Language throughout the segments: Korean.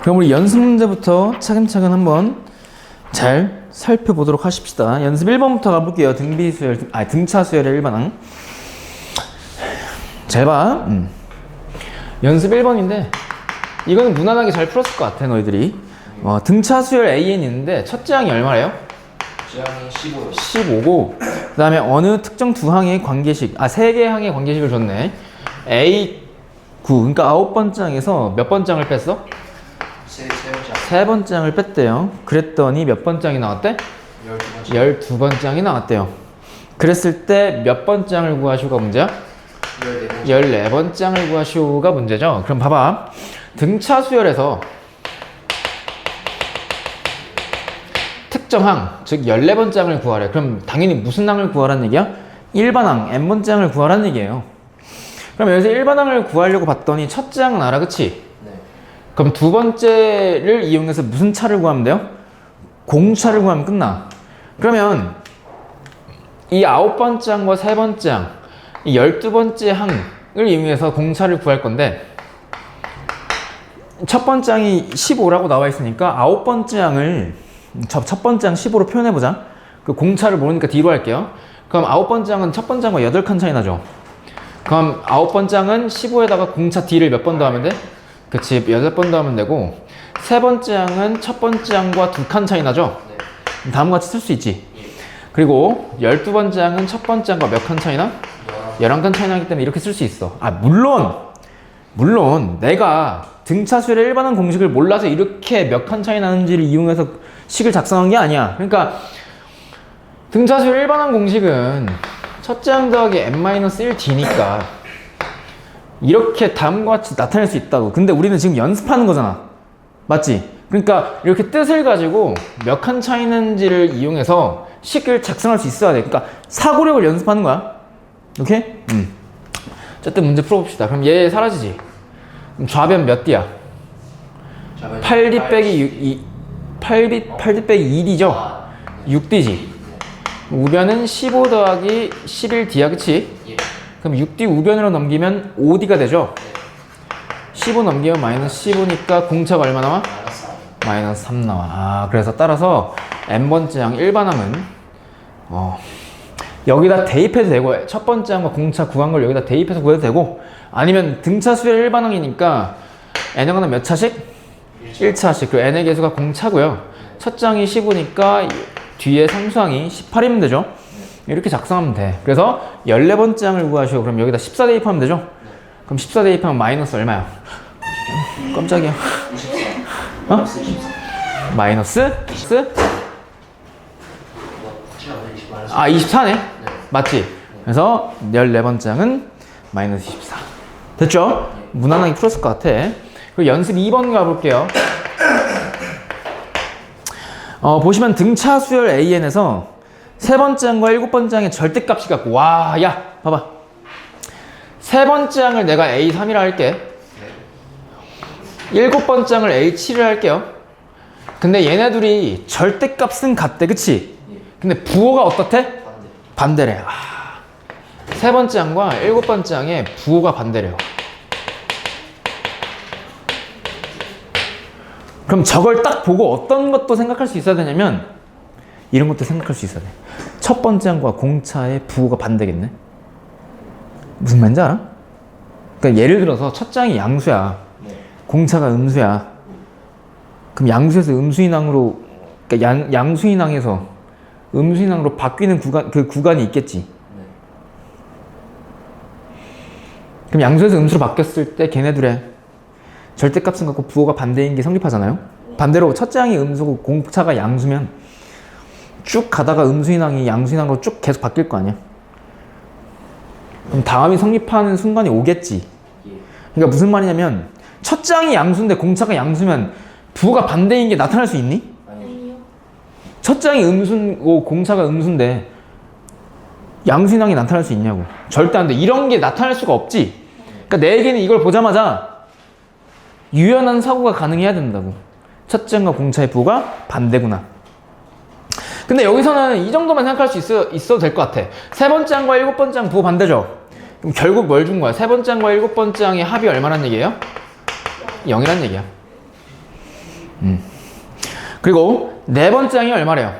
그럼 우리 연습 문제부터 차근차근 한번 잘 살펴보도록 하십시다. 연습 1번부터 가볼게요. 등차 수열의 1반항. 잘 봐. 연습 1번인데 이거는 무난하게 잘 풀었을 것 같아 너희들이. 등차 수열 AN 있는데 첫째 항이 얼마래요? 제항이 15요. 15고 그 다음에 어느 특정 두 항의 관계식, 세 개 항의 관계식을 줬네. A9, 그러니까 9번째 항에서 몇 번째 항을 뺐어? 세 번째 항을 뺐대요. 그랬더니 몇 번째 항이 나왔대? 12번째 항이 나왔대요. 그랬을 때 몇 번째 항을 구하시오가 문제야? 14번째 항을 구하시오가 문제죠. 그럼 봐봐. 등차 수열에서 특정 항, 즉 14번째 항을 구하래. 그럼 당연히 무슨 항을 구하라는 얘기야? 1반항, n번째 항을 구하라는 얘기예요. 그럼 여기서 1반항을 구하려고 봤더니 첫째 항은 알아, 그치? 네. 그럼 두 번째를 이용해서 무슨 차를 구하면 돼요? 공차를 구하면 끝나. 그러면 이 9번째 항과 세 번째 항, 이 12번째 항을 이용해서 공차를 구할 건데 첫 번째 항이 15라고 나와 있으니까 9번째 항을 첫 번째 항 15로 표현해보자. 그 공차를 모르니까 뒤로 할게요. 그럼 9번째 항은 첫 번째 항과 8칸 차이 나죠. 그럼 9번째 항은 15에다가 공차 D를 몇 번 더하면 돼? 그치, 8번 더하면 되고 세 번째 항은 첫 번째 항과 2칸 차이 나죠? 네. 다음과 같이 쓸 수 있지. 그리고 12번째 항은 첫 번째 항과 몇 칸 차이 나? 11칸 차이 나기 때문에 이렇게 쓸 수 있어. 물론 내가 등차수열의 일반항 공식을 몰라서 이렇게 몇 칸 차이 나는지를 이용해서 식을 작성한 게 아니야. 그러니까 등차수열 일반항 공식은 첫째 항 더하기 n-1d니까 이렇게 다음과 같이 나타낼 수 있다고. 근데 우리는 지금 연습하는 거잖아. 맞지? 그러니까 이렇게 뜻을 가지고 몇 칸 차이 나는지를 이용해서 식을 작성할 수 있어야 돼. 그러니까 사고력을 연습하는 거야. 오케이? 어쨌든 문제 풀어봅시다. 그럼 얘 사라지지? 그럼 좌변 몇 D야? 8D 빼기 8D 빼기 2D죠? 6D지? 우변은 15 더하기 11D야, 그치? 예. 그럼 6D 우변으로 넘기면 5D가 되죠? 15 넘기면 마이너스 15니까 공차가 얼마 나와? 마이너스 3 나와. 그래서 따라서 n번째 항 1반항은 여기다 대입해도 되고 첫 번째 항과 공차 구한 걸 여기다 대입해서 구해도 되고 아니면 등차 수열 1반항이니까 n항은 몇 차씩? 1차씩. 그리고 n의 개수가 공차고요. 첫째 항이 15니까 뒤에 상수항이 18이면 되죠? 이렇게 작성하면 돼. 그래서 14번째 항을 구하시오. 그럼 여기다 14 대입하면 되죠? 그럼 14 대입하면 마이너스 얼마야? 깜짝이야. 24. 마이너스? 24네? 맞지? 그래서 14번째 항은 마이너스 24. 됐죠? 무난하게 풀었을 것 같아. 그리고 연습 2번 가볼게요. 보시면 등차 수열 AN에서 세 번째 항과 7번째 항의 절대값이 같고, 와, 야, 봐봐. 세 번째 항을 내가 A3이라 할게. 7번째 항을 A7이라 할게요. 근데 얘네 둘이 절대값은 같대, 그치? 근데 부호가 어떻대? 반대래. 세 번째 항과 7번째 항의 부호가 반대래요. 그럼 저걸 딱 보고 어떤 것도 생각할 수 있어야 되냐면 이런 것도 생각할 수 있어야 돼. 첫 번째 항과 공차의 부호가 반대겠네. 무슨 말인지 알아? 그러니까 예를 들어서 첫째 항이 양수야. 공차가 음수야. 그럼 양수에서 음수인항으로, 그러니까 양수인항에서 음수인항으로 바뀌는 구간이 있겠지. 그럼 양수에서 음수로 바뀌었을 때 걔네들의 절대값은 같고 부호가 반대인 게 성립하잖아요. 반대로 첫째 항이 음수고 공차가 양수면 쭉 가다가 음수인항이 양수인항으로 쭉 계속 바뀔 거 아니야. 그럼 다음이 성립하는 순간이 오겠지. 그러니까 무슨 말이냐면 첫째 항이 양수인데 공차가 양수면 부호가 반대인 게 나타날 수 있니? 아니요. 첫째 항이 음수고 공차가 음수인데 양수인항이 나타날 수 있냐고. 절대 안 돼. 이런 게 나타날 수가 없지. 그러니까 내에게는 이걸 보자마자 유연한 사고가 가능해야 된다고. 첫째 항과 공차의 부호가 반대구나. 근데 여기서는 이 정도만 생각할 수 있어도 될 것 같아. 세 번째 항과 7번째 항 부호 반대죠? 그럼 결국 뭘 준 거야? 세 번째 항과 7번째 항의 합이 얼마란 얘기예요? 0이란 얘기야. 그리고 네 번째 항이 얼마래요?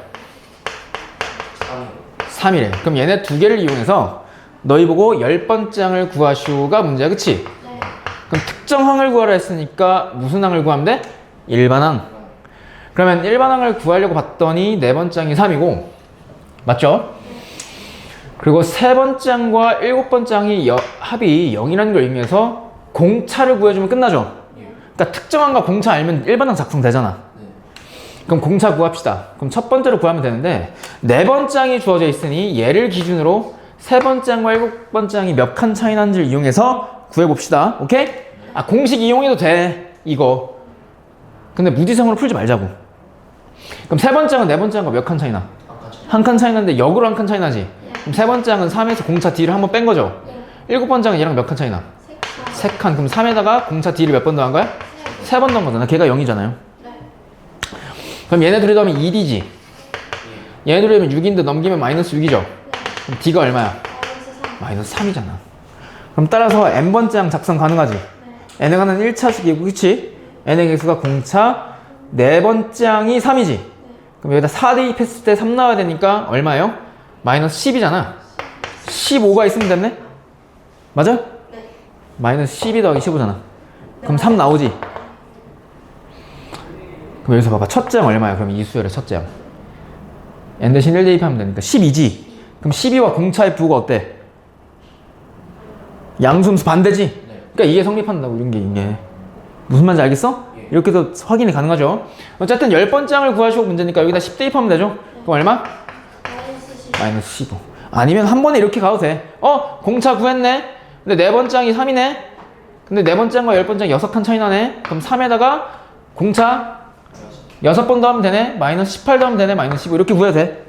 3. 3이래. 그럼 얘네 두 개를 이용해서 너희 보고 10번째 항을 구하시오가 문제야, 그치? 네. 그럼 특정 항을 구하라 했으니까 무슨 항을 구하면 돼? 일반항. 그러면 일반항을 구하려고 봤더니 네 번째 항이 3이고, 맞죠? 그리고 세 번째 항과 일곱 번째 항이 합이 0이라는 걸 의미해서 공차를 구해주면 끝나죠? 그러니까 특정 항과 공차 알면 일반항 작성되잖아. 그럼 공차 구합시다. 그럼 첫 번째로 구하면 되는데 네 번째 항이 주어져 있으니 얘를 기준으로 세 번째 항과 일곱 번째 항이 몇 칸 차이 나는지를 이용해서 구해봅시다. 오케이? 아, 공식 이용해도 돼. 이거. 근데 무지성으로 풀지 말자고. 그럼 세 번째 항은 네 번째 항과 몇 칸 차이 나? 한 칸 차이 나는데 역으로 한 칸 차이 나지? 그럼 세 번째 항은 3에서 공차 D를 한 번 뺀 거죠? 일곱 번째 항은 얘랑 몇 칸 차이 나? 세 칸. 그럼 3에다가 공차 D를 몇 번 더한 거야? 세 번 더한 거잖아. 걔가 0이잖아요. 그럼 얘네 둘이 더하면 1이지. 얘네 둘이 더하면 6인데 넘기면 마이너스 6이죠. 그럼 D가 얼마야? 마이너스 3이잖아. 그럼 따라서 n번째 항 작성 가능하지? n에 관한 1차식이고, 그치? n의 개수가 공차, 네 번째 항이 3이지? 그럼 여기다 4 대입했을 때 3 나와야 되니까 얼마예요? 마이너스 10이잖아. 15가 있으면 됐네? 맞아? 마이너스 12 더하기 15잖아. 그럼 3 나오지? 그럼 여기서 봐봐. 첫째 항 얼마야? 그럼 이 수열의 첫째 항. n 대신 1 대입하면 되니까 12지? 그럼 12와 공차의 부호가 어때? 양수음수 반대지? 그러니까 이게 성립한다고, 이런 게 이게. 무슨 말인지 알겠어? 이렇게 해서 확인이 가능하죠. 어쨌든 10번째 항을 구하시고 문제니까 여기다 10 대입하면 되죠? 그럼 얼마? 마이너스 15. 아니면 한 번에 이렇게 가도 돼. 공차 구했네? 근데 네 번째 항이 3이네? 근데 네 번째 항과 10번째 항 6칸 차이 나네? 그럼 3에다가 공차 6번 더하면 되네? 마이너스 18 더하면 되네? 마이너스 15. 이렇게 구해도 돼?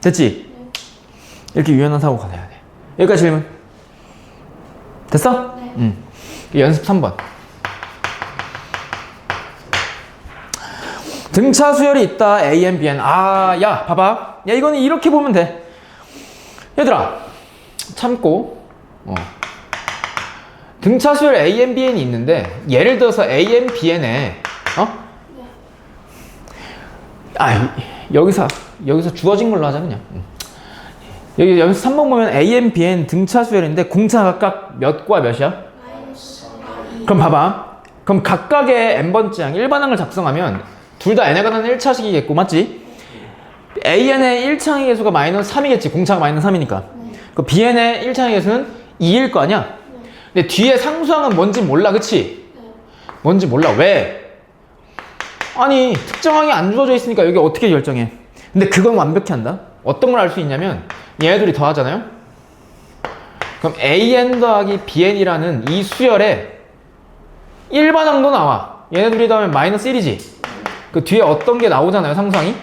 됐지? 이렇게 유연한 사고가 돼야 돼. 여기까지 질문. 됐어? 네. 연습 3번. 등차 수열이 있다. A, N, B, N. 야, 봐봐. 야, 이거는 이렇게 보면 돼. 얘들아, 참고. 등차 수열 A, N, B, N이 있는데, 예를 들어서 A, N, B, N에, 여기서 주어진 걸로 하자, 그냥. 여기서 3번 보면 A, N, B, N 등차 수열인데, 공차 각각 몇과 몇이야? 그럼 봐봐. 그럼 각각의 n번째 항, 일반항을 작성하면 둘 다 n에 관한 1차식이겠고, 맞지? AN의 1차항의 개수가 마이너스 3이겠지. 공차가 마이너스 3이니까. 그 BN의 1차항의 개수는 2일 거 아니야? 근데 뒤에 상수항은 뭔지 몰라, 그치? 뭔지 몰라. 왜? 아니, 특정항이 안 주어져 있으니까 여기 어떻게 결정해? 근데 그건 완벽히 한다. 어떤 걸 알 수 있냐면 얘네들이 더하잖아요? 그럼 AN 더하기 BN이라는 이 수열에 일반항도 나와. 얘네들이 더하면 마이너스 1이지. 그 뒤에 어떤 게 나오잖아요, 상수항이?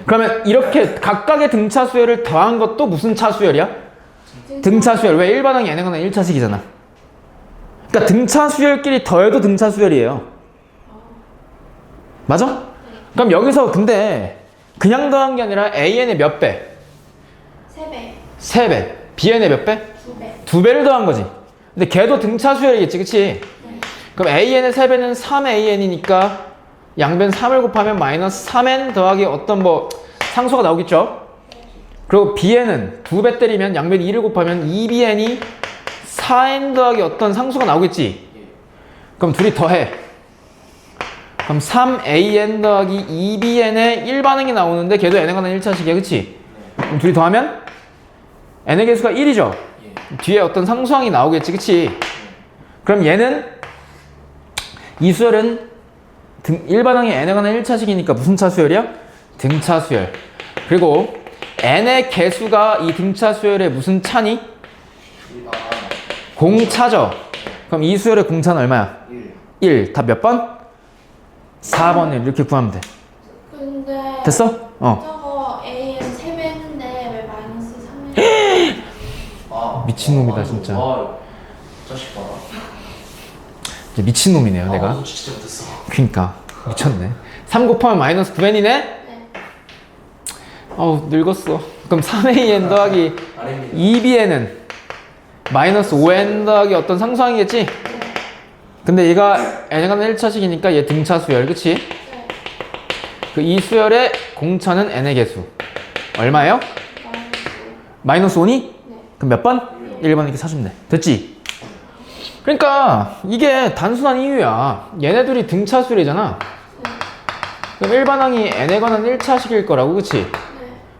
그러면 이렇게 각각의 등차 수열을 더한 것도 무슨 차 수열이야? 등차 수열. 왜? 일반항이 얘네 관한 1차식이잖아. 그러니까 등차 수열끼리 더해도 등차 수열이에요. 맞아? 그럼 여기서 근데 그냥 더한 게 아니라 AN의 몇 배? 3배. 3배. BN의 몇 배? 2배. 2배를 더한 거지. 근데 걔도 등차 수열이겠지, 그치? 그럼 AN의 3배는 3AN이니까 양변 3을 곱하면 마이너스 3N 더하기 어떤 상수가 나오겠죠? 그리고 BN은 2배 때리면 양변 2를 곱하면 2BN이 4N 더하기 어떤 상수가 나오겠지? 그럼 둘이 더해. 그럼 3AN 더하기 2BN의 일반항이 나오는데 걔도 N에 관한 1차식이야, 그치? 그럼 둘이 더하면 N의 개수가 1이죠? 뒤에 어떤 상수항이 나오겠지, 그치? 그럼 얘는 이 수열은 일반항이 n에 관한 1차식이니까 무슨 차 수열이야? 등차 수열. 그리고 n의 개수가 이 등차 수열의 무슨 차니? 공차죠. 그럼 이 수열의 공차는 얼마야? 1. 답 몇 번? 4번을 이렇게 구하면 돼. 근데 됐어? 저거 AN 3배 했는데 왜 마이너스 3배? 미친놈이다, 진짜. 자식 봐라. 이제 미친놈이네요, 내가. 나도 진짜 못했어. 그니까 미쳤네. 3 곱하면 마이너스 9n이네? 네. 늙었어. 그럼 3an 더하기 아닙니다. 2bn은 마이너스 5n 더하기 어떤 상수항이겠지? 근데 얘가 n에 관한 1차식이니까 얘 등차 수열, 그치? 네. 그 이 수열의 공차는 n의 개수. 얼마예요? 마이너스 5니? 네. 그럼 몇 번? 1번 이렇게 사주면 돼. 됐지? 그러니까 이게 단순한 이유야. 얘네들이 등차 수열이잖아. 그럼 일반항이 n에 관한 1차식일 거라고, 그치? 네.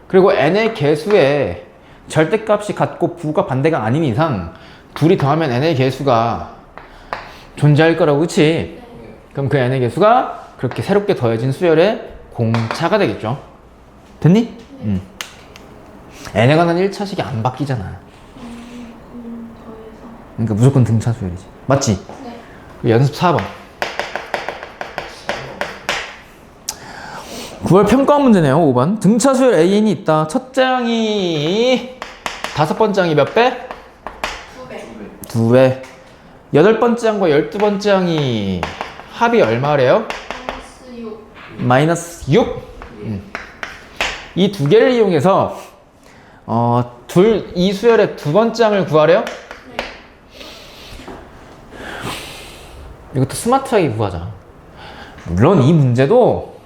그리고 n의 개수에 절대값이 같고 부가 반대가 아닌 이상 둘이 더하면 n의 개수가 존재할 거라고, 그치? 그럼 그 n의 개수가 그렇게 새롭게 더해진 수열의 공차가 되겠죠. 됐니? n에 관한 1차식이 안 바뀌잖아. 더해서. 그러니까 무조건 등차 수열이지. 맞지? 네. 연습 4번. 9월 평가원 문제네요. 5번. 등차 수열 AN이 있다. 첫째 항이 다섯 번째 항이 몇 배? 9배. 2배. 여덟 번째 항과 12번째 항이 합이 얼마래요? 마이너스 6. 마이너스 6. 이 두 개를 이용해서 이 수열의 두 번째 항을 구하래요? 네. 이것도 스마트하게 구하자. 물론 이 문제도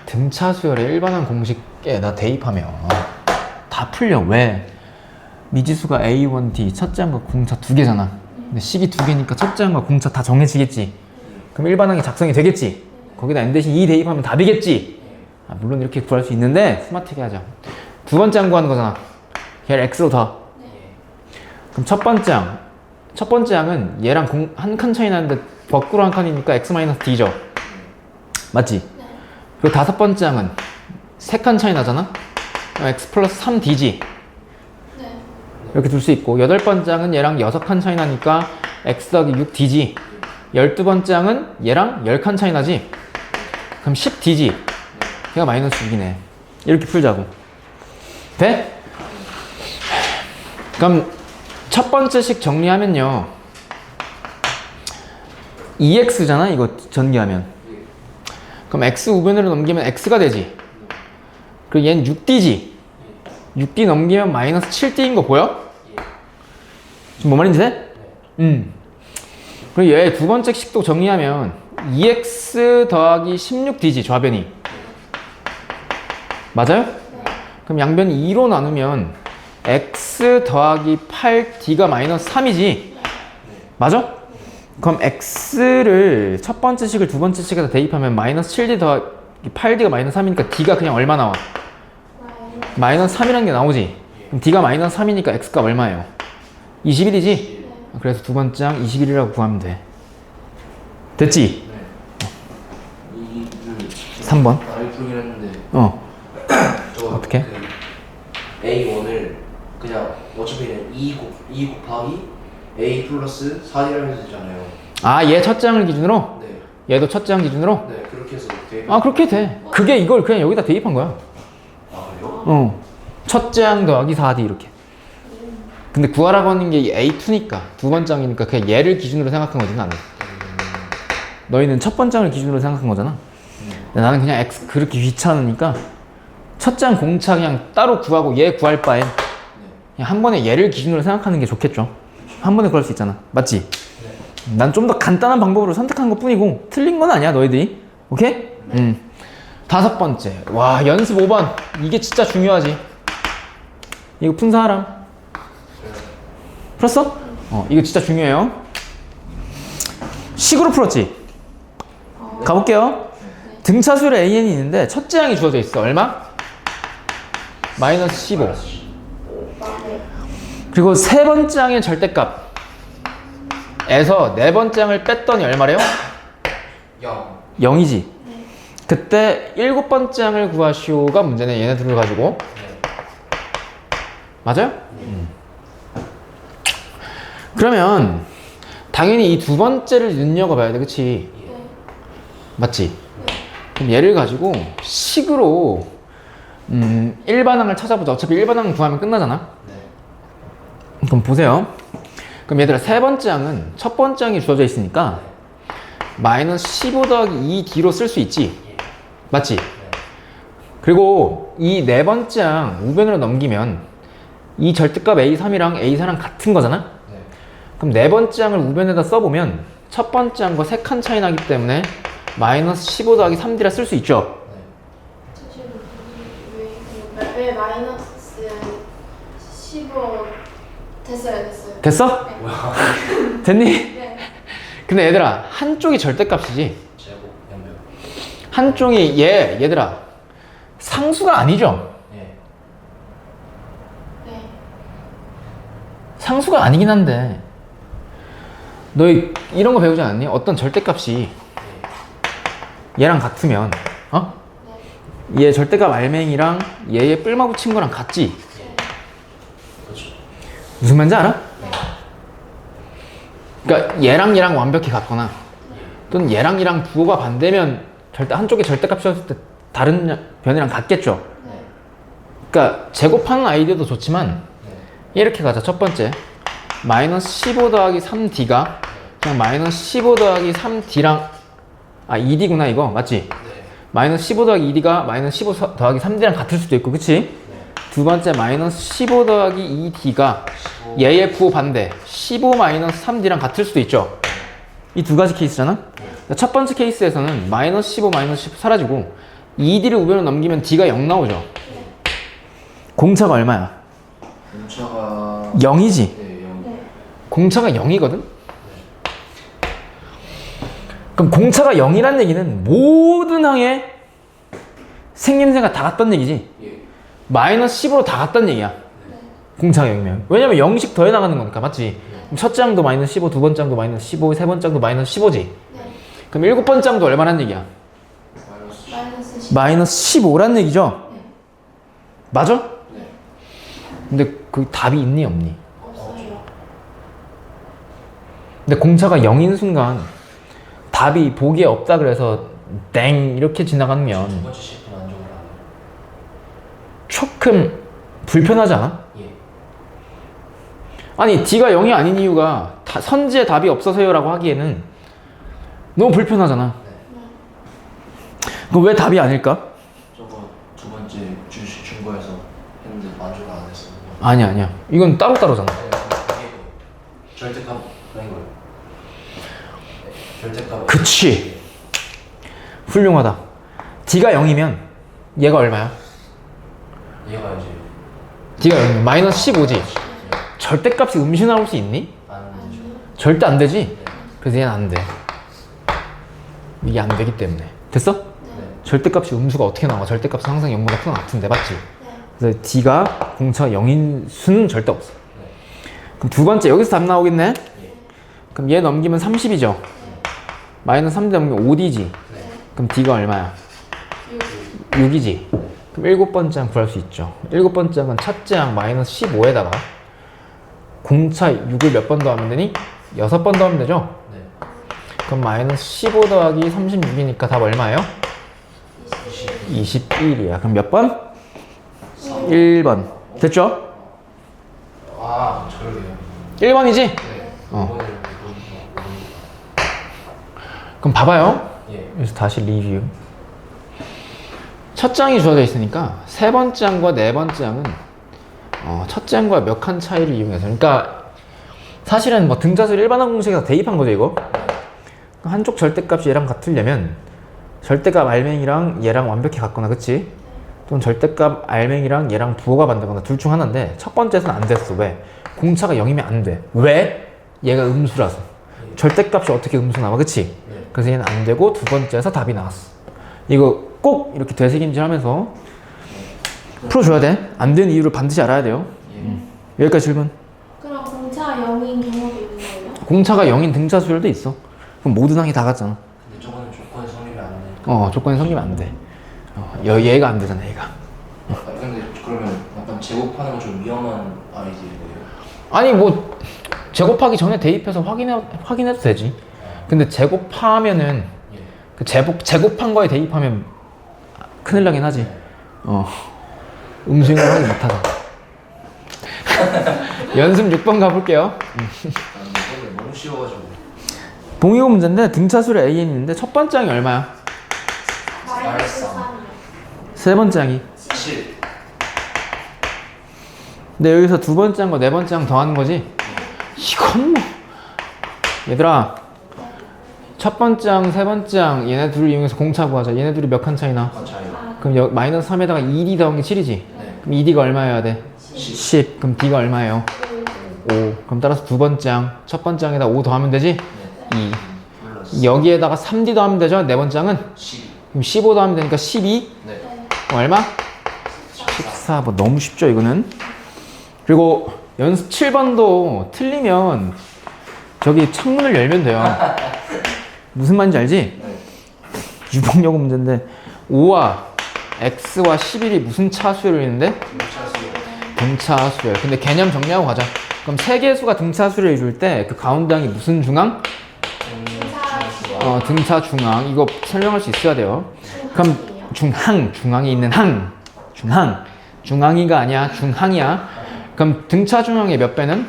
등차 수열의 일반항 공식에다 대입하면 다 풀려. 왜? 미지수가 A1D 첫째 항과 공차 두 개잖아. 근데 식이 두 개니까 첫째 항과 공차 다 정해지겠지. 그럼 일반항이 작성이 되겠지. 거기다 n 대신 2 대입하면 답이겠지. 물론 이렇게 구할 수 있는데 스마트하게 하자. 두 번째 항 구하는 거잖아. 걔를 x로 더. 그럼 첫 번째 항은 얘랑 한 칸 차이 나는데 거꾸로 한 칸이니까 x-d죠. 맞지? 그리고 다섯 번째 항은 세 칸 차이 나잖아? x 플러스 3d지. 네. 이렇게 둘 수 있고, 여덟 번째 항은 얘랑 6칸 차이 나니까 x 더하기 6d지. 12번째 항은 얘랑 10칸 차이 나지? 그럼 10d지. 걔가 마이너스 6이네. 이렇게 풀자고. 돼? 그럼 첫 번째 식 정리하면요. 2x잖아, 이거 전개하면. 그럼 x 우변으로 넘기면 x가 되지. 그리고 얘는 6d지. 6d 넘기면 마이너스 7d인 거 보여? 지금 뭐 말인지 돼? 그리고 얘 두 번째 식도 정리하면 2x 더하기 16d지, 좌변이. 맞아요? 그럼 양변이 2로 나누면 x 더하기 8d가 마이너스 3이지. 맞아? 그럼 x를 첫 번째 식을 두 번째 식에다 대입하면 마이너스 7d 더하기 8d가 마이너스 3이니까 d가 그냥 얼마 나와? 마이너스 3이라는 게 나오지. 그럼 d가 마이너스 3이니까 x값 얼마예요? 21이지? 그래서 두 번째 항 21이라고 구하면 돼. 됐지? 이 3번. 나를 풀긴 했는데 저 어떻게? 그 A1을 그냥 어차피 2 곱하기 A 플러스 4이라면 되잖아요. 아, 얘 첫째 항을 기준으로? 네. 얘도 첫째 항 기준으로? 네, 그렇게 해서 대입. 아, 그렇게 돼. 그게 이걸 그냥 여기다 대입한 거야. 아, 그래요? 첫째 항 더하기 4D 이렇게. 근데 구하라고 하는 게 A2니까 두 번째 항이니까 그냥 얘를 기준으로 생각한 거지 나는. 너희는 첫 번째 항을 기준으로 생각한 거잖아. 근데 나는 그냥 X 그렇게 귀찮으니까 첫째 항 공차 그냥 따로 구하고 얘 구할 바엔 그냥 한 번에 얘를 기준으로 생각하는 게 좋겠죠. 한 번에 구할 수 있잖아. 맞지? 난 좀 더 간단한 방법으로 선택한 것 뿐이고 틀린 건 아니야 너희들이. 오케이? 다섯 번째. 와, 연습 5번. 이게 진짜 중요하지. 이거 푼 사람? 풀었어? 이거 진짜 중요해요. 식으로 풀었지? 가볼게요. 등차수열의 AN이 있는데 첫째 항이 주어져 있어. 얼마? 마이너스 15. 그리고 세 번째 항의 절대값 에서 네 번째 항을 뺐더니 얼마래요? 0. 0이지. 그때 일곱 번째 항을 구하시오가 문제네. 얘네들을 가지고. 맞아요? 그러면 당연히 이 두 번째를 눈여겨봐야 돼. 그치? 맞지? 그럼 얘를 가지고 식으로 일반항을 찾아보자. 어차피 일반항 구하면 끝나잖아. 그럼 보세요. 그럼 얘들아, 세 번째 항은 첫 번째 항이 주어져 있으니까 마이너스 15 더하기 2d로 쓸 수 있지. 맞지? 그리고 이 네 번째 항 우변으로 넘기면 이 절대값 A3이랑 A4랑 같은 거잖아? 그럼 네 번째 항을 우변에다 써보면 첫 번째 항과 3칸 차이 나기 때문에 마이너스 15 더하기 3D라 쓸 수 있죠. 네. 사실 왜 마이너스 15 됐어요. 됐어? 네. 됐니? 네. 근데 얘들아, 한쪽이 절대값이지. 제곱 연변. 한쪽이 얘들아 상수가 아니죠. 네. 네. 상수가 아니긴 한데 너 이런 거 배우지 않았니? 어떤 절대값이 얘랑 같으면 얘 절대값 알맹이랑 얘의 뿔마 붙인 거랑 같지? 그렇죠. 무슨 말인지 알아? 그러니까 얘랑 완벽히 같거나 또는 얘랑 부호가 반대면 한쪽이 절대값이었을 때 다른 변이랑 같겠죠. 네. 그러니까 제곱하는 아이디어도 좋지만 네. 이렇게 가자. 첫 번째 마이너스 15 더하기 3D가 그냥 마이너스 15 더하기 3D랑 2D구나 이거 맞지? 네. 마이너스 15 더하기 2D가 마이너스 15 더하기 3D랑 같을 수도 있고 그치? 네. 두 번째 마이너스 15 더하기 2D가 얘의 부호 반대 15 마이너스 3D랑 같을 수도 있죠. 이 두 가지 케이스잖아. 첫 번째 케이스에서는 마이너스 15 마이너스 10 사라지고 2D를 우변으로 넘기면 D가 0 나오죠. 공차가 얼마야? 공차가 0이지? 네, 0. 네. 공차가 0이거든? 그럼 공차가 0이란 얘기는 모든 항의 생김새가 다 같다는 얘기지? 예. 마이너스 10으로 다 같다는 얘기야. 공차가 0이면. 왜냐면 0씩 더해 나가는 거니까, 맞지? 그럼 첫째 항도 마이너스 15, 두 번째 항도 마이너스 15, 세 번째 항도 마이너스 15지? 네. 그럼 일곱 번째 항도 얼마란 얘기야? 마이너스. 마이너스 10. 마이너스 15란 얘기죠? 네. 맞아? 네. 근데 그 답이 있니, 없니? 없어요. 근데 공차가 0인 순간 답이 보기에 없다 그래서 땡 이렇게 두 지나가면 번째 시프트 안정을 안 해요. 조금 불편하지 않아? 예. 아니 D가 0이 아닌 이유가 선지에 답이 없어서요라고 하기에는 너무 불편하잖아. 그럼 왜 답이 아닐까? 저거 두 번째 중고에서 했는데 만족을 안 했어요. 아니야 이건 따로따로잖아. 네, 그게 절대값 아닌 거예요. 네, 절대값. 그치 훌륭하다. D가 0이면 얘가 얼마야? 얘가 이제 D가 0이면 마이너스 15지. 절대값이 음수 나올 수 있니? 안 되죠. 절대 안 되지? 네. 그래서 얘는 안 돼. 이게 안 되기 때문에. 됐어? 네. 절대값이 음수가 어떻게 나와? 절대값은 항상 0보다 크거나 같은데 맞지? 네. 그래서 D가 공차가 0인 수는 절대 없어. 네. 그럼 두 번째 여기서 답 나오겠네? 예. 그럼 얘 넘기면 30이죠? 마이너스 3 넘기면 5D지? 네. 그럼 D가 얼마야? 6. 6이지? 그럼 일곱 번째 항 구할 수 있죠. 일곱 번째 항은 첫째 항 마이너스 15에다가 공차 6을 몇 번 더하면 되니? 6번 더하면 되죠? 네. 그럼 마이너스 15 더하기 36이니까 답 얼마예요? 21이야. 그럼 몇 번? 1번. 됐죠? 아, 저러게요. 1번이지? 네. 어. 이번에는 그럼 봐봐요. 예. 그래서 다시 리뷰. 첫 장이 주어져 있으니까 세 번째 항과 네 번째 항은 첫째 항과 몇 칸 차이를 이용해서 그러니까 사실은 뭐 등차수를 일반항 공식에서 대입한 거죠 이거. 한쪽 절대값이 얘랑 같으려면 절대값 알맹이랑 얘랑 완벽히 같거나 그치? 또는 절대값 알맹이랑 얘랑 부호가 반대거나 둘 중 하나인데 첫 번째에서는 안 됐어. 왜? 공차가 0이면 안 돼. 왜? 얘가 음수라서. 절대값이 어떻게 음수 나와 그치? 네. 그래서 얘는 안 되고 두 번째에서 답이 나왔어. 이거 꼭 이렇게 되새김질 하면서 풀어줘야 돼. 안 되는 이유를 반드시 알아야 돼요. 예. 여기까지 질문. 그럼 공차 0인 경우도 있는 거예요? 공차가 0인 등차 수열도 있어. 그럼 모든 항이 다 같잖아. 근데 저거는 조건이 성립이 안 되니까. 조건이 성립 안 돼. 얘가 안 되잖아 얘가. 근데 그러면 약간 제곱하는 건 좀 위험한 아이디어예요. 아니 뭐 제곱하기 전에 대입해서 확인해도 되지. 근데 제곱하면은 예. 그 제곱한 거에 대입하면 큰일 나긴 하지. 음수행을 하지 못하다. 연습 6번 가볼게요. 이거는 너무 쉬워가지고. 동의어 문제인데 등차수를 AN 있는데 첫 번째 항이 얼마야? 마이너스 3이요. 세 번째 항이. 7. 근데 여기서 두 번째 항과 네 번째 항 더하는 거지? 이건 뭐 얘들아 첫 번장, 세 번장 얘네 둘을 이용해서 공차 구하자. 얘네 둘이 몇 칸 차이나? 한 차이. 그럼 마이너스 3에다가 2D 더한 게 7이지? 네. 그럼 2D가 얼마여야 돼? 10. 그럼 D가 얼마예요? 5. 그럼 따라서 두 번장, 첫 번장에다 5 더하면 되지? 네. 2. 플러스 여기에다가 3D 더하면 되죠? 네 번장은? 12. 그럼 15 더하면 되니까 12. 네. 그럼 얼마? 14. 뭐 너무 쉽죠 이거는? 그리고 연습 7번도 틀리면 저기 창문을 열면 돼요. 무슨 말인지 알지? 네. 유동여고 문제인데 5와 x와 11이 무슨 차수열을 있는데? 등차수열. 근데 개념 정리하고 가자. 그럼 세계수가 등차수열을 이룰 때 그 가운데 항이 무슨 중앙? 등차 중앙. 이거 설명할 수 있어야 돼요. 그럼 중항, 중앙이 있는 항. 중항. 중앙이가 아니야. 중항이야. 그럼 등차 중앙의 몇 배는?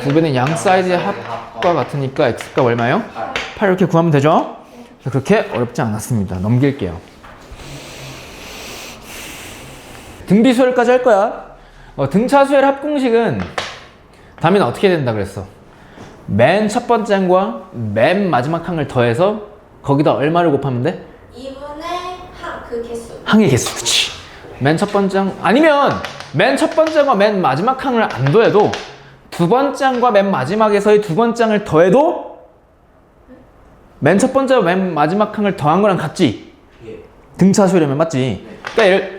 2배는 양 사이드의 합과 같으니까 x값 얼마예요? 8 이렇게 구하면 되죠? 그렇게 어렵지 않았습니다. 넘길게요. 등비수열까지 할 거야. 등차수열 합공식은 답은 어떻게 된다 그랬어? 맨 첫 번째 항과 맨 마지막 항을 더해서 거기다 얼마를 곱하면 돼? 2분의 그 개수. 항의 개수. 그치. 맨 첫 번째 항 아니면 맨 첫 번째 항과 맨 마지막 항을 안 더해도 두 번째 항과 맨 마지막에서의 두 번째 항을 더해도 맨 첫 번째와 맨 마지막 항을 더한 거랑 같지? 예. 등차수열이면 맞지? 그러니까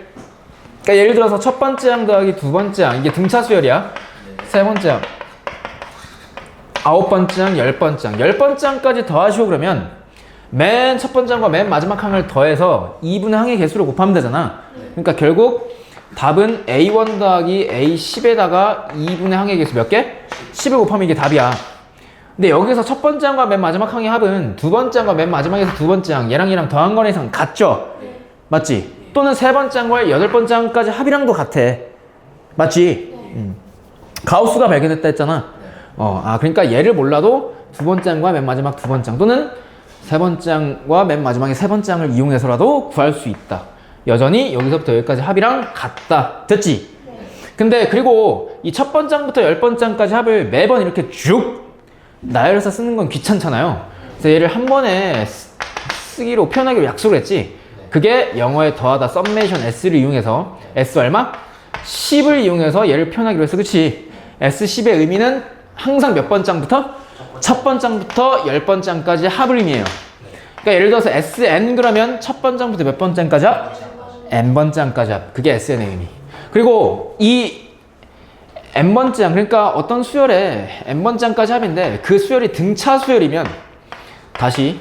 예를 들어서 첫 번째 항 더하기 두 번째 항 이게 등차수열이야. 세 번째 항, 아홉 번째 항, 열 번째 항, 열 번째 항까지 더하시오 그러면 맨 첫 번째 항과 맨 마지막 항을 더해서 2분의 항의 개수를 곱하면 되잖아. 그러니까 결국 답은 A1 더하기 A10에다가 2분의 항의 개수 몇 개? 10을 곱하면 이게 답이야. 근데 여기서 첫 번째 항과 맨 마지막 항의 합은 두 번째 항과 맨 마지막에서 두 번째 항 얘랑 더한 거랑 이상 같죠? 맞지? 또는 세 번째 항과 여덟 번째 항까지 합이랑도 같아. 맞지? 가우스가 발견했다 했잖아. 그러니까 얘를 몰라도 두 번째 항과 맨 마지막 두 번째 항 또는 세 번째 항과 맨 마지막의 세 번째 항을 이용해서라도 구할 수 있다. 여전히 여기서부터 여기까지 합이랑 같다. 됐지? 근데 그리고 이 첫 번째 항부터 열 번째 항까지 합을 매번 이렇게 쭉 나열해서 쓰는 건 귀찮잖아요. 그래서 얘를 한 번에 쓰기로 표현하기로 약속을 했지. 그게 영어에 더하다 썸메이션 S를 이용해서 S 얼마? 10을 이용해서 얘를 표현하기로 했어. 그치? S10의 의미는 항상 몇 번째 항부터? 첫 번째 항부터 열 번째 항까지 합을 의미해요. 그러니까 예를 들어서 SN 그러면 첫 번째 항부터 몇 번째 항까지 합? N번째 항까지 합. 그게 SN의 의미. 그리고 이 N번째 항, 그러니까 어떤 수열에 N번째 항까지 합인데 그 수열이 등차 수열이면 다시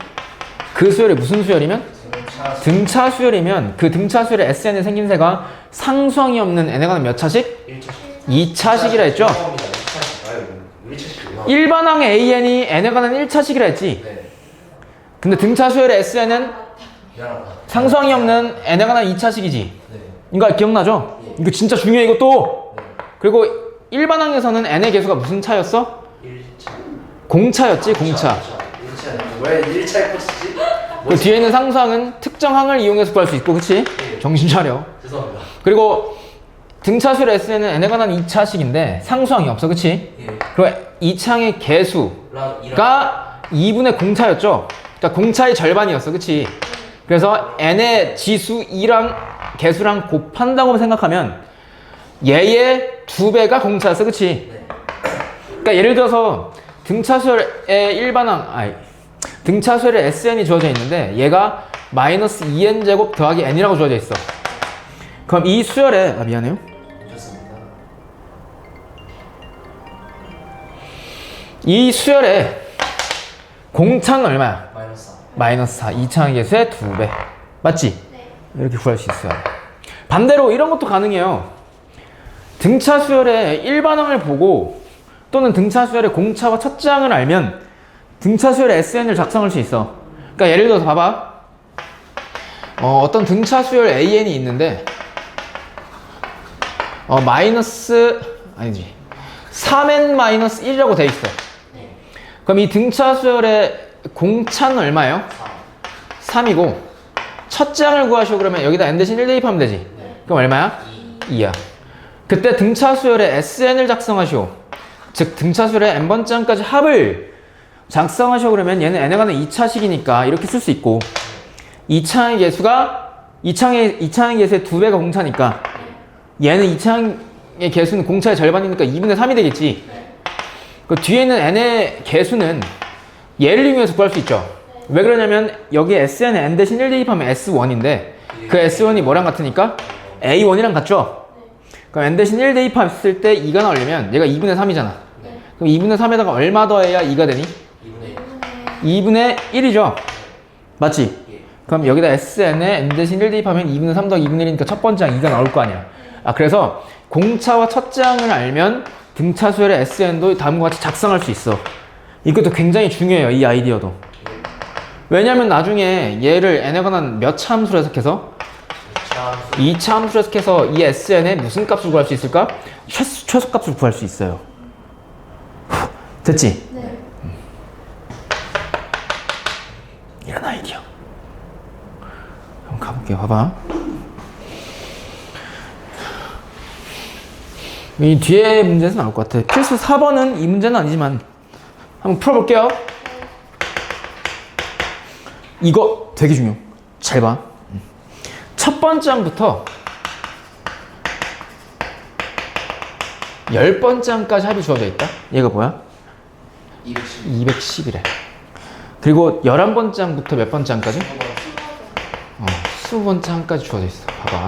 그 수열이 무슨 수열이면? 등차 수열이면 그 등차 수열의 SN의 생김새가 상수항이 없는 n에 관한 몇 차식? 2차식이라 했죠? 일반항의 AN이 n에 관한 1차식이라 했지? 근데 등차 수열의 SN은 상수항이 없는 n에 관한 2차식이지? 이거 기억나죠? 이거 진짜 중요해 이것도! 그리고 일반항에서는 n의 개수가 무슨 차였어? 1차. 공차였지, 공차. 1차. 왜 1차에 꽂히지? 그 뒤에 있는 상수항은 특정 항을 이용해서 구할 수 있고, 그치? 정신 차려. 죄송합니다. 그리고 등차수열 S는 n에 관한 2차식인데 상수항이 없어, 그치? 예. 그리고 2차항의 개수가 2분의 공차였죠? 그러니까 공차의 절반이었어, 그치? 그래서 n의 지수 2랑 개수랑 곱한다고 생각하면 얘의 2배가 공차였어, 그치? 그러니까 예를 들어서 등차수열의 등차수열의 SN이 주어져 있는데 얘가 마이너스 2n제곱 더하기 n이라고 주어져 있어. 그럼 이 수열에 미안해요. 좋습니다. 이 수열에 공차는 얼마야? 마이너스 4. 마이너스 4. 2차항의 개수의 2배. 맞지? 네. 이렇게 구할 수 있어요. 반대로 이런 것도 가능해요. 등차 수열의 일반항을 보고 또는 등차 수열의 공차와 첫째 항을 알면 등차 수열의 SN을 작성할 수 있어. 그러니까 예를 들어서 봐봐. 어떤 등차 수열 AN이 있는데 마이너스 아니지 3n-1이라고 돼 있어. 그럼 이 등차 수열의 공차는 얼마예요? 3이고 첫째 항을 구하시오 그러면 여기다 n 대신 1 대입하면 되지. 그럼 얼마야? 2야. 그때 등차 수열의 SN을 작성하시오. 즉 등차 수열의 n번째 항까지 합을 작성하셔 그러면 얘는 n에 관한 2차식이니까 이렇게 쓸 수 있고 2차항의 개수가 2차항의 개수의 2배가 공차니까 얘는 2차항의 개수는 공차의 절반이니까 2분의 3이 되겠지. 그 뒤에 있는 n의 개수는 얘를 이용해서 구할 수 있죠. 왜 그러냐면 여기 SN에 n 대신 1 대입하면 S1인데 그 S1이 뭐랑 같으니까 A1이랑 같죠? 그럼 n 대신 1 대입했을 때 2가 나오려면 얘가 2분의 3이잖아. 그럼 2분의 3에다가 얼마 더해야 2가 되니? 2분의 1이죠? 맞지? 그럼 여기다 SN에 n 대신 1 대입하면 2분의 3 더하기 2분의 1이니까 첫 번째 항 2가 나올 거 아니야. 그래서 공차와 첫째 항을 알면 등차수열의 SN도 다음과 같이 작성할 수 있어. 이것도 굉장히 중요해요, 이 아이디어도. 왜냐면 나중에 얘를 n에 관한 몇 차 함수로 해석해서 2차 함수로 해석해서 이 SN에 무슨 값을 구할 수 있을까? 최소값을 구할 수 있어요. 됐지? 네. 이런 아이디어. 한번 가볼게요. 봐봐. 이 뒤에 문제에서 나올 것 같아. 필수 4번은 이 문제는 아니지만 한번 풀어볼게요. 이거 되게 중요해. 잘 봐. 첫 번째 항부터 10번째 항까지 합이 주어져 있다. 얘가 뭐야? 210이래. 그리고 11번째 항부터 몇 번째 항까지? 20번째 항까지 주어져 있어. 봐봐.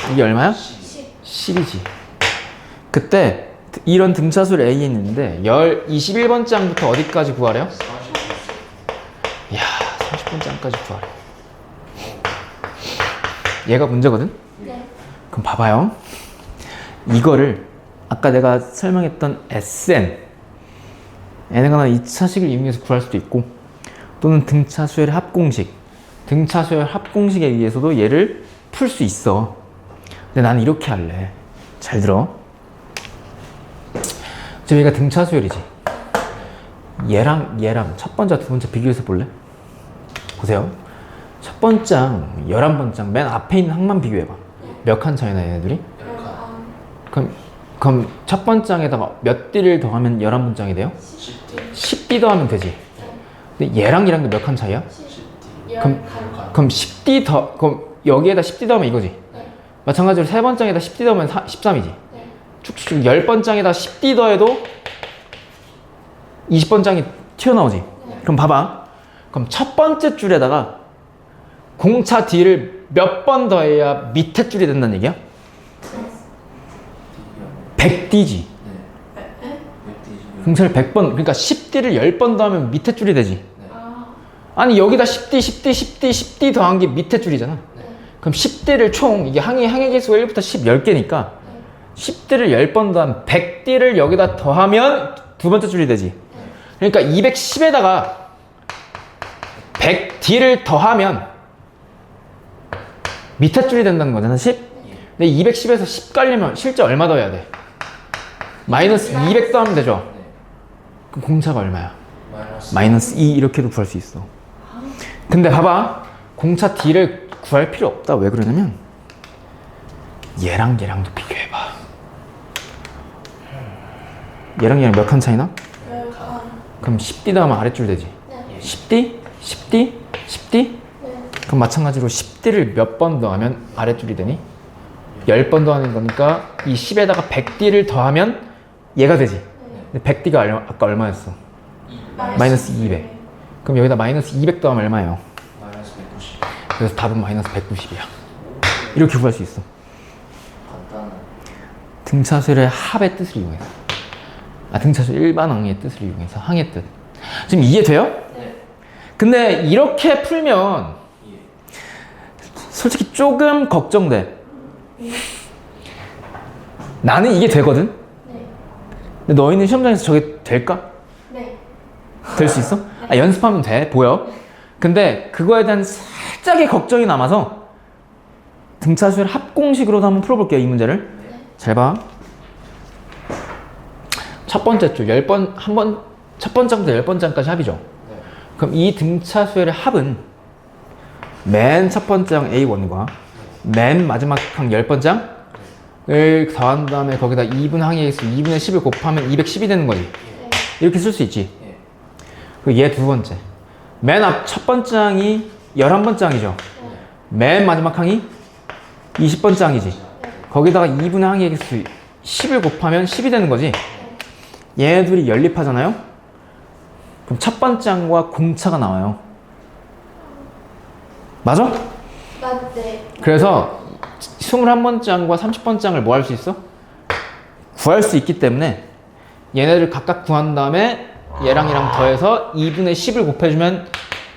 10. 이게 얼마야? 10이지. 그때 이런 등차수를 A에 있는데 21번째 항부터 어디까지 구하래요? 이야, 30번째 항까지 구하래. 얘가 문제거든? 네. 그럼 봐봐요. 이거를 아까 내가 설명했던 SN n에 관한 2차식을 이용해서 구할 수도 있고 또는 등차수열의 합공식 등차수열 합공식에 의해서도 얘를 풀 수 있어. 근데 나는 이렇게 할래. 잘 들어. 지금 얘가 등차수열이지. 얘랑 첫 번째, 두 번째 비교해서 볼래? 보세요. 첫 번째 항, 11번째 항, 맨 앞에 있는 항만 비교해봐. 몇 칸 차이나 얘네들이? 그럼 첫 번째 항에다가 몇 D를 더하면 11번째 항이 돼요? 10D 더하면 되지. 근데 얘랑 얘랑도 몇 칸 차이야? 그럼 10D 그럼 여기에다 10D 더하면 이거지. 마찬가지로 세 번째 항에다 10D 더하면 13이지. 쭉쭉 10번째 항에다 10D 더해도 20번째 항이 튀어나오지. 그럼 봐봐. 그럼 첫 번째 줄에다가 공차 D를 몇 번 더해야 밑에 줄이 된다는 얘기야? 100D지. 공차를 100번, 그러니까 10D를 10번 더하면 밑에 줄이 되지. 아니 여기다 10D 더한 게 밑에 줄이잖아. 그럼 10D를 총, 이게 항의 개수가 1부터 10, 10개니까 10D를 10번 더하면 100D를 여기다 더하면 두 번째 줄이 되지. 그러니까 210에다가 100D를 더하면 밑에 줄이 된다는 거잖아, 10? 근데 210에서 10 깔려면 실제 얼마 더 해야 돼? 마이너스 200 더하면 되죠? 그럼 공차가 얼마야? 마이너스 2 이렇게도 구할 수 있어. 근데 봐봐. 공차 D를 구할 필요 없다. 왜 그러냐면 얘랑 얘랑도 비교해봐. 얘랑 얘랑 몇 칸 차이나? 그럼 10D 더하면 아랫줄 되지. 10D? 10D? 10D? 그럼 마찬가지로 10D를 몇 번 더하면 아랫줄이 되니? 10번 더하는 거니까 이 10에다가 100D를 더하면 얘가 되지. 근데 100D가 아까 얼마였어? 마이너스 200. 그럼 여기다 마이너스 200 더하면 얼마예요? 마이너스 190. 그래서 답은 마이너스 190이야. 이렇게 구할 수 있어. 간단한. 등차수열의 합의 뜻을 이용해서. 등차수열 일반 항의 뜻을 이용해서. 항의 뜻. 지금 이해돼요? 네. 근데 이렇게 풀면 솔직히 조금 걱정돼. 나는 이게 되거든? 근데 너희는 시험장에서 저게 될까? 네. 될 수 있어? 연습하면 돼. 보여. 근데 그거에 대한 살짝의 걱정이 남아서 등차수열 합공식으로도 한번 풀어볼게요. 이 문제를. 잘 봐. 첫 번째 줄 첫 번째부터 10번째까지 합이죠. 그럼 이 등차수열의 합은 맨 첫 번째 항 A1과 맨 마지막 항 10번째 항을 더한 다음에 거기다 2분 항의 개수 2분의 10을 곱하면 210이 되는 거지. 이렇게 쓸 수 있지. 예. 그리고 얘 두 번째. 맨 앞 첫 번째 항이 11번째 항이죠. 맨 마지막 항이 20번째 항이지. 거기다가 2분의 항의 개수 10을 곱하면 10이 되는 거지. 얘 둘이 연립하잖아요. 그럼 첫 번째 항과 공차가 나와요. 맞아? 맞네. 그래서 21번째 항과 30번째 항을 뭐 할 수 있어? 구할 수 있기 때문에 얘네들 각각 구한 다음에 얘랑 얘랑 더해서 2분의 10을 곱해주면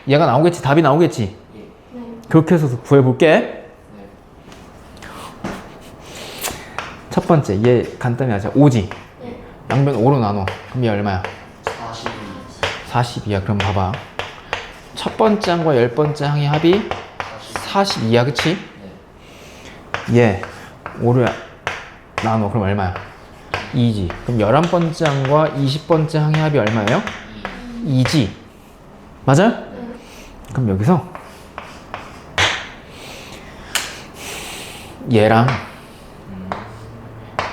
얘가 나오겠지. 답이 나오겠지. 예. 네. 그렇게 해서 구해볼게. 네. 첫 번째 얘 간단히 하자. 5지. 네. 양변 5로 나눠. 그럼 얘 얼마야? 42. 42야. 그럼 봐봐. 첫 번째 항과 10번째 항의 합이 42야. 그치? 네. 얘 5로 나눠. 그럼 얼마야? 2지. 그럼 11번째 항과 20번째 항의 합이 얼마예요? 2지. 맞아요? 네. 그럼 여기서 얘랑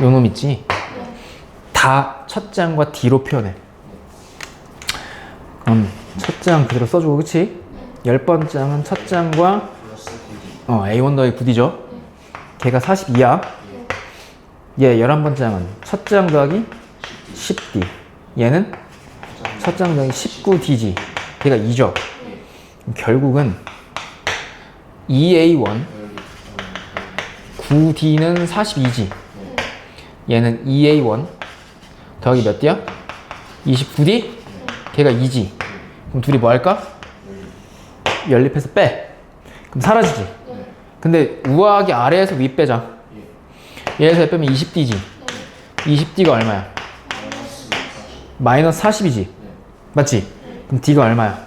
요 놈 있지? 네. 다 첫째 항과 D로 표현해. 그럼 첫째 항 그대로 써주고, 그치? 10번째 항은 첫째 항과 플러스 9D. A1 더하기 9D죠? 걔가 42야. 얘 11번째 항은 첫째 항 더하기 10D. 얘는 첫째 항 더하기 19D지. 걔가 2죠? 결국은 2A1 9D는 42지. 얘는 2A1 더하기 몇 D야? 29D? 걔가 2지. 그럼 둘이 뭐 할까? 연립해서 빼. 그럼 사라지지. 근데 우아하게 아래에서 위 빼자. 얘에서 빼면 20D지. 20D가 얼마야? 마이너스 40이지. 맞지? 그럼 D가 얼마야?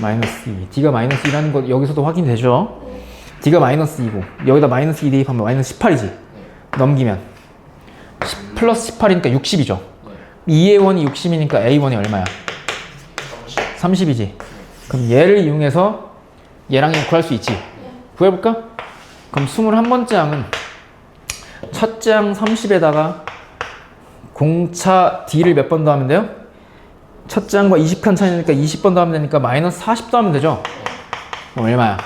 마이너스 2. D가 마이너스 2라는 거 여기서도 확인되죠? D가 마이너스 2고 여기다 마이너스 2 대입하면 마이너스 18이지. 넘기면 10 플러스 18이니까 60이죠. 2A1이 60이니까 A1이 얼마야? 30이지. 그럼 얘를 이용해서 얘랑 얘 구할 수 있지. 구해볼까? 그럼 21번째 항은 첫째 항 30에다가 공차 D를 몇 번 더하면 돼요? 첫째 항과 20편 차이니까 20번 더하면 되니까 마이너스 40 더하면 되죠? 그럼 얼마야?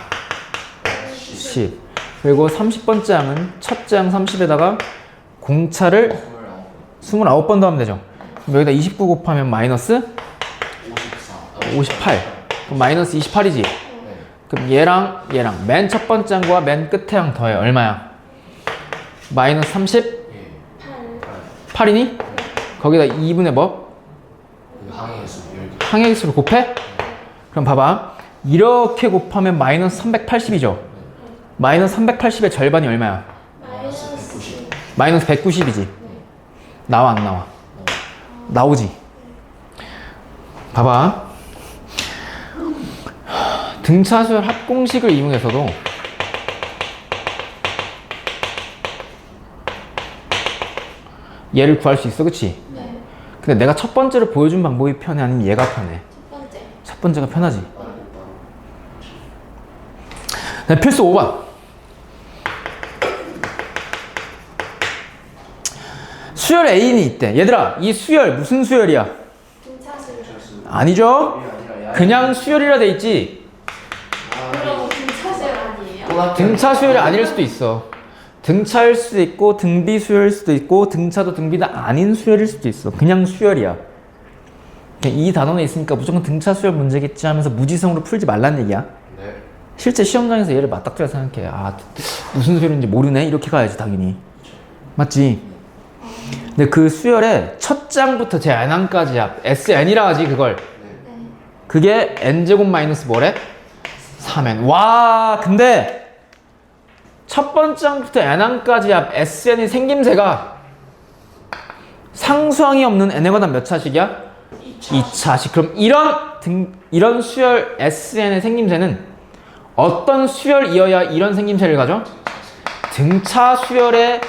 10. 그리고 30번째 항은 첫째 항 30에다가 공차를 29번 더하면 되죠? 그럼 여기다 29 곱하면 마이너스 58. 그럼 마이너스 28이지? 그럼 얘랑 얘랑 맨 첫 번째 항과 맨 끝에 항 더해. 얼마야? 마이너스 38이니? 거기다 2분의 뭐? 항의 수 10개. 항의 개수를 곱해? 그럼 봐봐. 이렇게 곱하면 마이너스 380이죠? 마이너스 380의 절반이 얼마야? 마이너스 190이지? 나와 안 나와? 나오지? 봐봐. 등차수열 합공식을 이용해서도 얘를 구할 수 있어, 그치? 네. 근데 내가 첫 번째로 보여준 방법이 편해? 아니면 얘가 편해? 첫 번째. 첫 번째가 편하지? 네, 필수 5번. 수열 A인이 있대. 얘들아, 이 수열 무슨 수열이야? 등차수열. 아니죠? 그냥 수열이라 돼 있지. 그럼 등차수열 아니에요? 등차 수열이 아닐 수도 있어. 등차일 수도 있고 등비 수열일 수도 있고 등차도 등비도 아닌 수열일 수도 있어. 그냥 수열이야. 그냥 이 단원에 있으니까 무조건 등차 수열 문제겠지 하면서 무지성으로 풀지 말란 얘기야. 네. 실제 시험장에서 얘를 맞닥뜨려 생각해. 아, 무슨 수열인지 모르네? 이렇게 가야지 당연히. 맞지? 근데 그 수열의 첫 장부터 제 n항까지 합 SN이라 하지 그걸. 네. 그게 n제곱 마이너스 뭐래? 3n. 와, 근데 첫 번째 항부터 n항까지 합 SN의 생김새가 상수항이 없는 n에 관한 몇 차식이야? 2차식. 그럼 이런 수열 SN의 생김새는 어떤 수열이어야 이런 생김새를 가져? 등차 수열의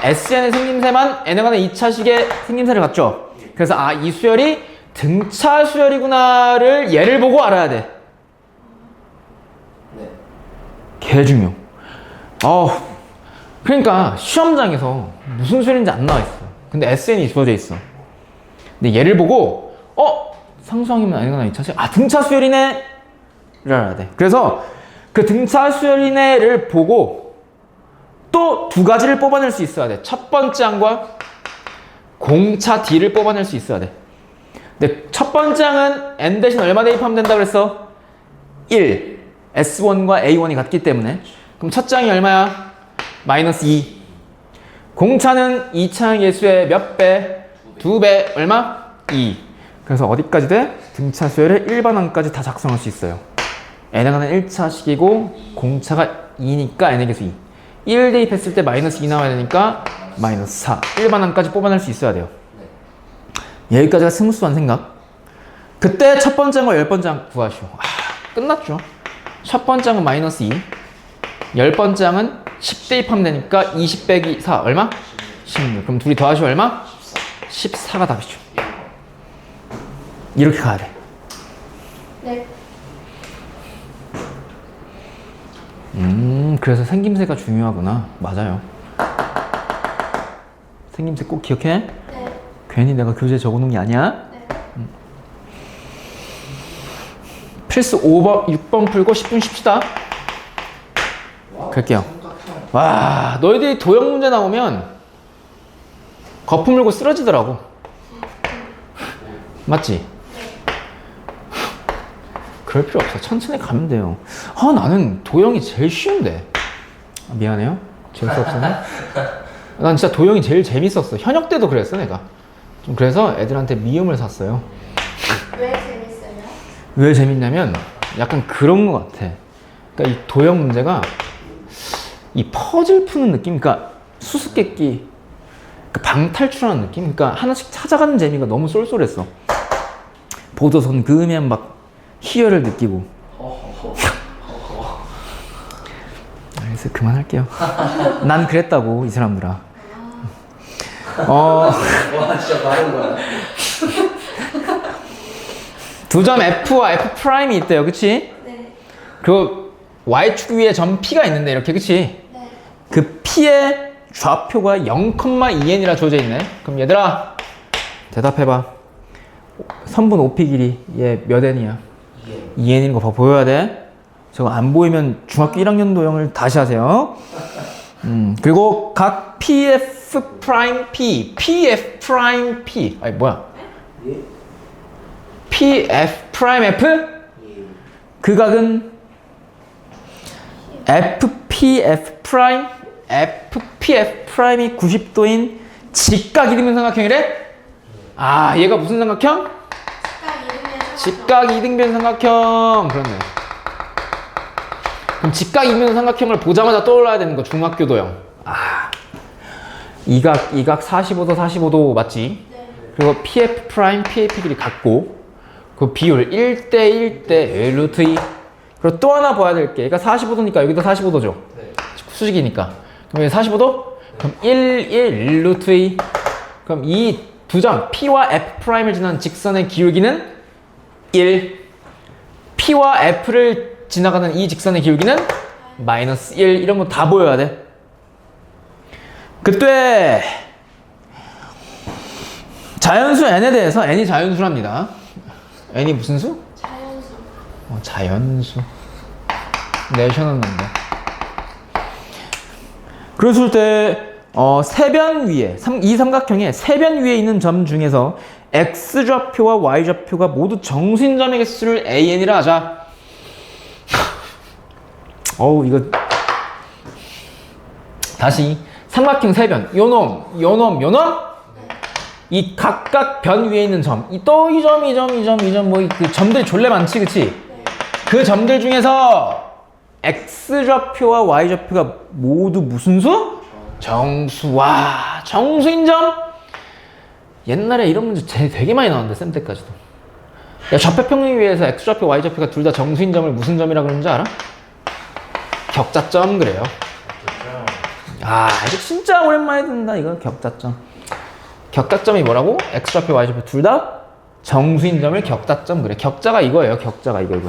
SN의 생김새만 n에 관한 2차식의 생김새를 갖죠. 그래서 아, 이 수열이 등차 수열이구나를 얘를 보고 알아야 돼. 네. 개 중요. 그러니까 시험장에서 무슨 수열인지 안 나와 있어. 근데 SN이 주어져 있어. 근데 얘를 보고 상수항이면 아니거나 2차식 등차 수열이네 를 알아야 돼. 그래서 그 등차 수열이네를 보고 또 두 가지를 뽑아낼 수 있어야 돼. 첫 번째 항과 공차 D를 뽑아낼 수 있어야 돼. 근데 첫 번째 항은 n 대신 얼마 대입하면 된다 그랬어? 1. S1과 A1이 같기 때문에. 그럼 첫째 항이 얼마야? 마이너스 2. 공차는 2차 예수의 몇 배? 2배. 얼마? 2. 그래서 어디까지 돼? 등차 수열의 일반항까지 다 작성할 수 있어요. n은 1차식이고 공차가 2니까 n의 개수 2. 1 대입했을 때 마이너스 2 나와야 되니까 마이너스 4. 일반항까지 뽑아낼 수 있어야 돼요. 여기까지가 스무스한 생각. 그때 첫 번째 항과 열 번째 항 구하시오. 끝났죠. 첫 번째 항은 마이너스 2. 열 번째 항은 10 대입하면 되니까 20 빼기 4 얼마? 16. 그럼 둘이 더하시오 얼마? 14가 답이죠. 이렇게 가야 돼. 네. 그래서 생김새가 중요하구나. 맞아요. 생김새 꼭 기억해. 네. 괜히 내가 교재에 적어놓은 게 아니야. 네. 필수 5번, 6번 풀고 10분 쉽시다. 갈게요. 와, 너희들이 도형 문제 나오면 거품 물고 쓰러지더라고. 맞지? 그럴 필요 없어. 천천히 가면 돼요. 나는 도형이 제일 쉬운데. 미안해요. 재수 없었네. 난 진짜 도형이 제일 재밌었어. 현역 때도 그랬어, 내가. 좀 그래서 애들한테 미음을 샀어요. 왜 재밌어요? 왜 재밌냐면 약간 그런 것 같아. 그러니까 이 도형 문제가 이 퍼즐 푸는 느낌, 그러니까 수수께끼, 방탈출하는 느낌, 그러니까 하나씩 찾아가는 재미가 너무 쏠쏠했어. 보도선 그으면 막 희열을 느끼고. 그래서 그만할게요. 난 그랬다고 이 사람들아. 와 진짜 다른 거야. 두 점 F와 F 프라임이 있대요, 그치? 네. 그 Y축 위에 점 P가 있는데 이렇게, 그치? 네. 그 P의 좌표가 0,2n이라 주어져 있네. 그럼 얘들아 대답해봐. 선분 OP 길이 얘 몇 n이야? 2n인 거 보여야 돼. 저거 안 보이면 중학교 1학년 도형을 다시 하세요. 그리고 각 PF 프라임 P, PF 프라임 P, 아니 뭐야? PF 프라임 F? 그 각은 FPF 프라임, FPF 프라임이 90도인 직각 이등변 삼각형이래? 얘가 무슨 삼각형? 직각 이등변 삼각형. 그렇네. 그럼 직각 이등변 삼각형을 보자마자 떠올라야 되는 거, 중학교 도형. 이 각 45도 45도 맞지? 네. 그리고 PF 프라임 PF 길이 같고, 그 비율 1대 1대 루트 2. 그리고 또 하나 봐야 될 게, 얘가 45도니까 여기도 45도죠. 네. 수직이니까. 그럼 여기 45도? 그럼 1 루트 2. 그럼 이 두 점 P와 F 프라임을 지나는 직선의 기울기는 1. P와 F를 지나가는 이 직선의 기울기는 마이너스 1. 이런 거 다 보여야 돼. 그때 자연수 n에 대해서, n이 자연수랍니다. n이 무슨 수? 자연수. 자연수. 내셔는 건데. 그랬을 때 세변 위에, 이 삼각형의 세변 위에 있는 점 중에서 x좌표와 y좌표가 모두 정수인점의 개수를 an이라 하자. 이거 다시 삼각형 세변, 요놈 이 각각 변 위에 있는 점, 이 점 뭐 그 점들 졸래 많지, 그치? 네. 그 점들 중에서 x좌표와 y좌표가 모두 무슨 수? 정수. 와, 정수인점? 옛날에 이런 문제 되게 많이 나왔는데, 쌤 때까지도. 야, 좌표평행 위에서 x좌표, y좌표가 둘 다 정수인점을 무슨 점이라 그러는지 알아? 격자점 그래요. 이거 진짜 오랜만에 듣는다, 이거. 격자점. 격자점이 뭐라고? x좌표, y좌표 둘 다 정수인점을 격자점 그래. 격자가 이거예요. 격자가 이거.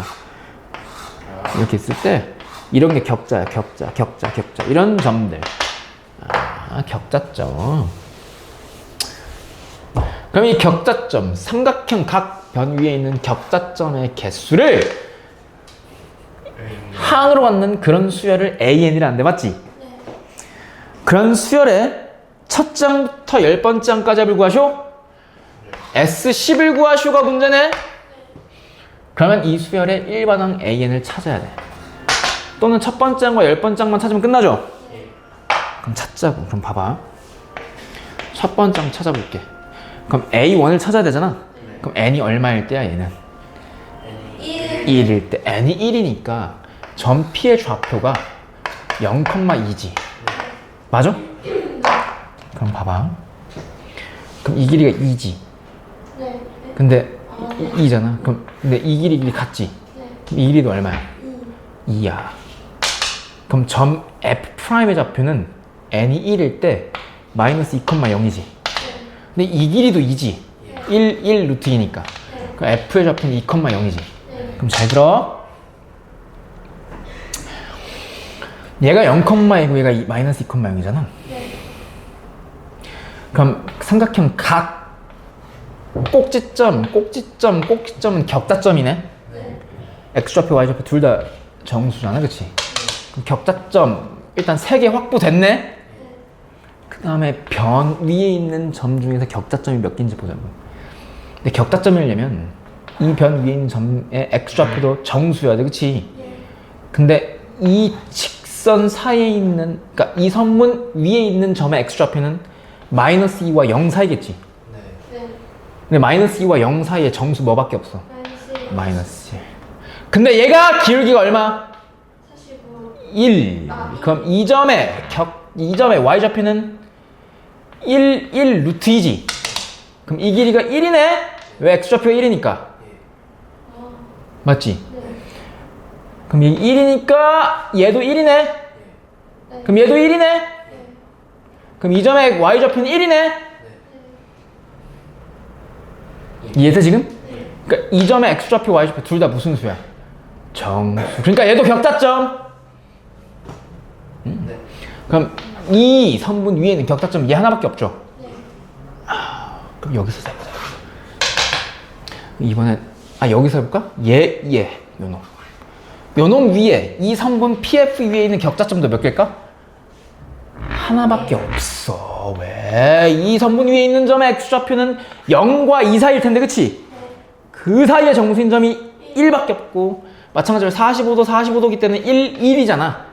이렇게 있을 때 이런 게 격자야. 격자. 이런 점들. 격자점. 그럼 이 격자점, 삼각형 각 변 위에 있는 격자점의 개수를 항으로 갖는 그런 수열을 AN이라는데 맞지? 네. 그런 수열의 첫 장부터 10번째 장까지 합을 구하쇼? S10을 구하쇼가 문제네? 그러면 이 수열의 일반항 AN을 찾아야 돼. 또는 첫 번째 장과 10번째 장만 찾으면 끝나죠? 그럼 찾자고. 그럼 봐봐. 첫 번째 장 찾아볼게. 그럼 A1을 찾아야 되잖아. 그럼 N이 얼마일 때야 얘는? 1일 때. N이 1이니까 점 P의 좌표가 0,2지. 맞아? 그럼 봐봐. 그럼 이 길이가 2지. 네. 근데 2잖아. 그럼 근데 이 길이 같지? 네. 그럼 이 길이도 얼마야? 2야. 그럼 점 F'의 좌표는 N이 1일 때 마이너스 2,0이지. 근데 이 길이도 2지. 1 루트 2니까. 그럼 F의 좌표는 2,0이지. 그럼 잘 들어. 얘가 0,이고 얘가 마이너스 2,0이잖아. 그럼 삼각형 각 꼭지점은 격자점이네. X좌표, Y좌표 둘 다 정수잖아, 그치? 그럼 격자점 일단 3개 확보됐네? 그 다음에 변 위에 있는 점 중에서 격자점이 몇 개인지 보자고. 근데 격자점이려면 이 변 위에 있는 점의 X좌표도 정수여야 돼, 그치? 근데 이 직선 사이에 있는, 그러니까 이 선문 위에 있는 점의 X좌표는 마이너스 2와 0 사이겠지? 네. 근데 마이너스 2와 0 사이에 정수 뭐밖에 없어? 마이너스 마이너스 1. 근데 얘가 기울기가 얼마? 45. 1. 그럼 이 점의 y좌표는 1 루트 2지. 그럼 이 길이가 1이네? 왜 x좌표가 1이니까? 맞지? 네. 그럼 이 1이니까 얘도 1이네? 그럼 얘도 1이네? 그럼 이 점의 y좌표는 1이네? 이해돼 지금? 그러니까 이 점의 x좌표, y좌표 둘 다 무슨 수야? 정수. 그러니까 얘도 격자점. 네. 그럼 이 선분 위에 있는 격자점 얘 하나밖에 없죠? 그럼 여기서 세보자. 이번엔 여기서 해볼까? 요놈 위에 이 선분 PF 위에 있는 격자점도 몇 개일까? 하나밖에 없어. 왜? 이 선분 위에 있는 점의 x좌표는 0과 2 사이일 텐데, 그치? 그 사이에 정수인 점이 1밖에 없고, 마찬가지로 45도이기 때문에 1이잖아.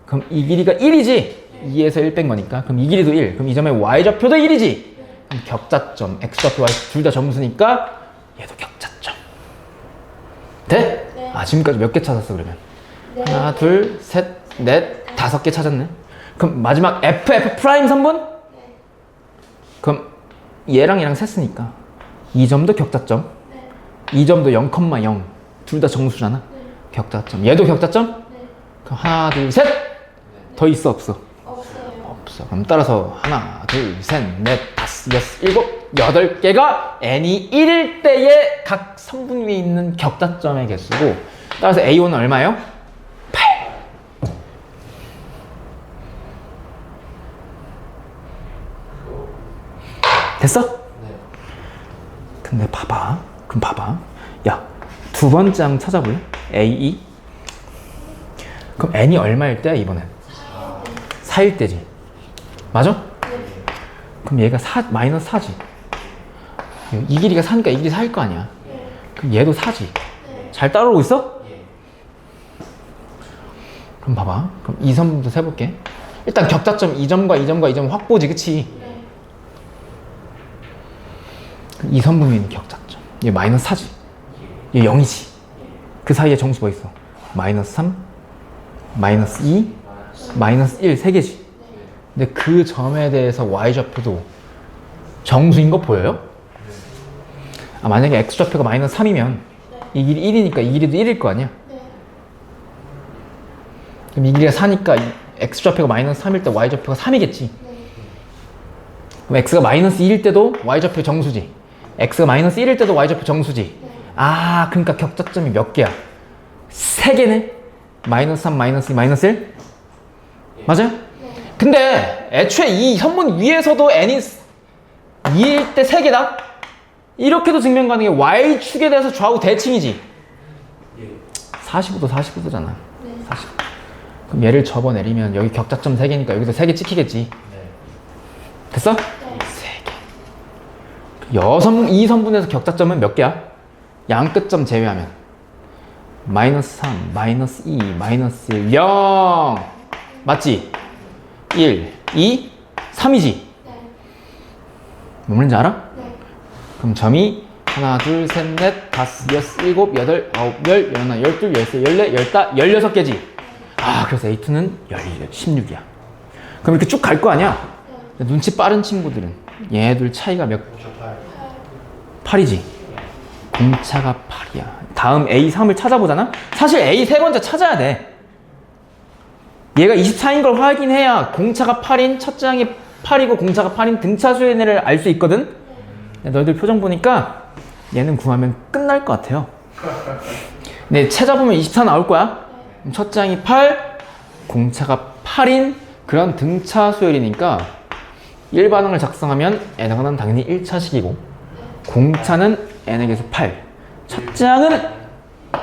그럼 이 길이가 1이지? 2에서 1 뺀 거니까. 그럼 이 길이도 1. 그럼 이 점의 y좌표도 1이지? 그럼 격자점, x좌표, y 둘 다 정수니까 얘도 격자점. 돼? 네. 지금까지 몇 개 찾았어, 그러면? 네. 하나, 둘, 셋, 넷, 5개 찾았네. 그럼 마지막 F 프라임 선분? 그럼 얘랑 셌으니까 이 점도 격자점, 이 점도 0,0 둘 다 정수잖아. 격자점. 얘도 격자점? 그럼 하나, 둘, 셋! 더 있어, 없어? 없어요. 없어. 그럼 따라서 하나, 둘, 셋, 넷, 다섯, 여섯, 일곱, 8개가 n이 1일 때의 각 성분 위에 있는 격자점의 개수고, 따라서 A1은 얼마예요? 8. 됐어? 네. 근데 봐봐. 그럼 봐봐. 야, 두 번째 장 찾아볼래? A2. 그럼 n이 얼마일 때야, 이번엔? 4일 때지. 맞아? 그럼 얘가 마이너스 4지. 이 길이가 4니까 이 길이 4일 거 아니야. 그럼 얘도 4지. 잘 따라오고 있어? 그럼 봐봐. 그럼 이 선부터 세볼게. 일단 격자점 이 점과 이 점과 이 점 확보지, 그치? 이 선분 위에 있는 격자점. 얘 마이너스 4지. 얘 0이지. 그 사이에 정수 뭐 있어? 마이너스 3, 마이너스 2, 마이너스 1, 3개지. 근데 그 점에 대해서 y좌표도 정수인 거 보여요? 만약에 x좌표가 마이너스 3이면 이 길이 1이니까 이 길이도 1일 거 아니야? 그럼 이 길이가 4니까 x좌표가 마이너스 3일 때 y좌표가 3이겠지. 그럼 x가 마이너스 2일 때도 y좌표 정수지. x가 마이너스 1일 때도 y좌표 정수지. 그러니까 격자점이 몇 개야? 3개네? 마이너스 3, 마이너스 2, 마이너스 1? 맞아요? 근데 애초에 이 선문 위에서도 n이 2일 때 3개다? 이렇게도 증명 가능해. y축에 대해서 좌우 대칭이지. 예. 45도 49도잖아. 네. 40. 그럼 얘를 접어내리면 여기 격자점 3개니까 여기도 3개 찍히겠지. 네. 됐어? 네. 3개. 이 선분에서 격자점은 몇 개야? 양 끝점 제외하면 마이너스 3, 마이너스 2, 마이너스 1, 0 맞지? 1, 2, 3이지? 네. 뭐 말인지 알아? 네. 그럼 점이 하나, 둘, 셋, 넷, 다섯, 여섯, 일곱, 여덟, 아홉, 열, 열하나, 열둘, 열세, 열네, 열다, 16개지? 아, 그래서 A2는 16이야. 그럼 이렇게 쭉 갈 거 아니야? 네. 눈치 빠른 친구들은 얘들 차이가 몇? 8. 8이지? 공차가 8이야. 다음 A3을 찾아보잖아? 사실 A 세 번째 찾아야 돼. 얘가 24인 걸 확인해야 공차가 8인 첫째 항이 8이고 공차가 8인 등차 수의 를 알 수 있거든? 너희들 표정 보니까 얘는 구하면 끝날 것 같아요. 근데 찾아보면 24 나올 거야. 그럼 첫째 항이 8, 공차가 8인 그런 등차 수열이니까 1반응을 작성하면 n은 당연히 1차식이고 공차는 n에게서 8. 첫째 항은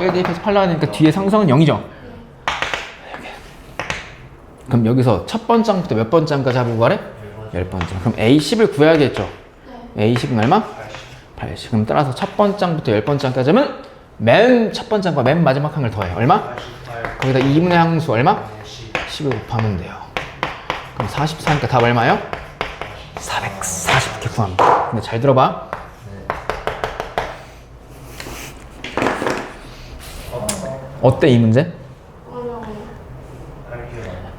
1 대입해서 8 나가니까 뒤에 상수항은 0이죠. 그럼 여기서 첫 번째 항부터 몇 번째 항까지 합을 구하래? 10번째. 그럼 A10을 구해야겠죠. A10은 얼마? 80. 그럼 따라서 첫 번째 항부터 10번째 항까지 하면 맨 첫 번째 항과 맨 마지막 항을 더해. 얼마? 거기다 2분의 항수 얼마? 10을 곱하면 돼요. 그럼 44니까 답 얼마요? 440 이렇게 구합니다. 근데 잘 들어봐. 어때 이 문제? 어려워요.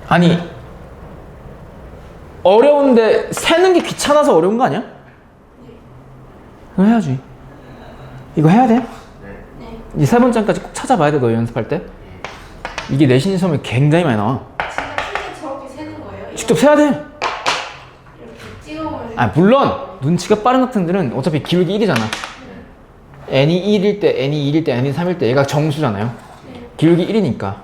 아니 어려운데 세는 게 귀찮아서 어려운 거 아니야? 그럼 해야지. 이거 해야 돼? 네. 이 세 번째까지 꼭 찾아봐야 돼. 너 연습할 때. 이게 내신 시험에 굉장히 많이 나와. 진짜 풀때 저렇게 세는 거예요? 이거? 직접 세야 돼. 이렇게 찍어보면. 아 물론 눈치가 빠른 학생들은 어차피 기울기 1이잖아. n이 1일 때, n이 2일 때, n이 3일 때 얘가 정수잖아요. 네. 기울기 1이니까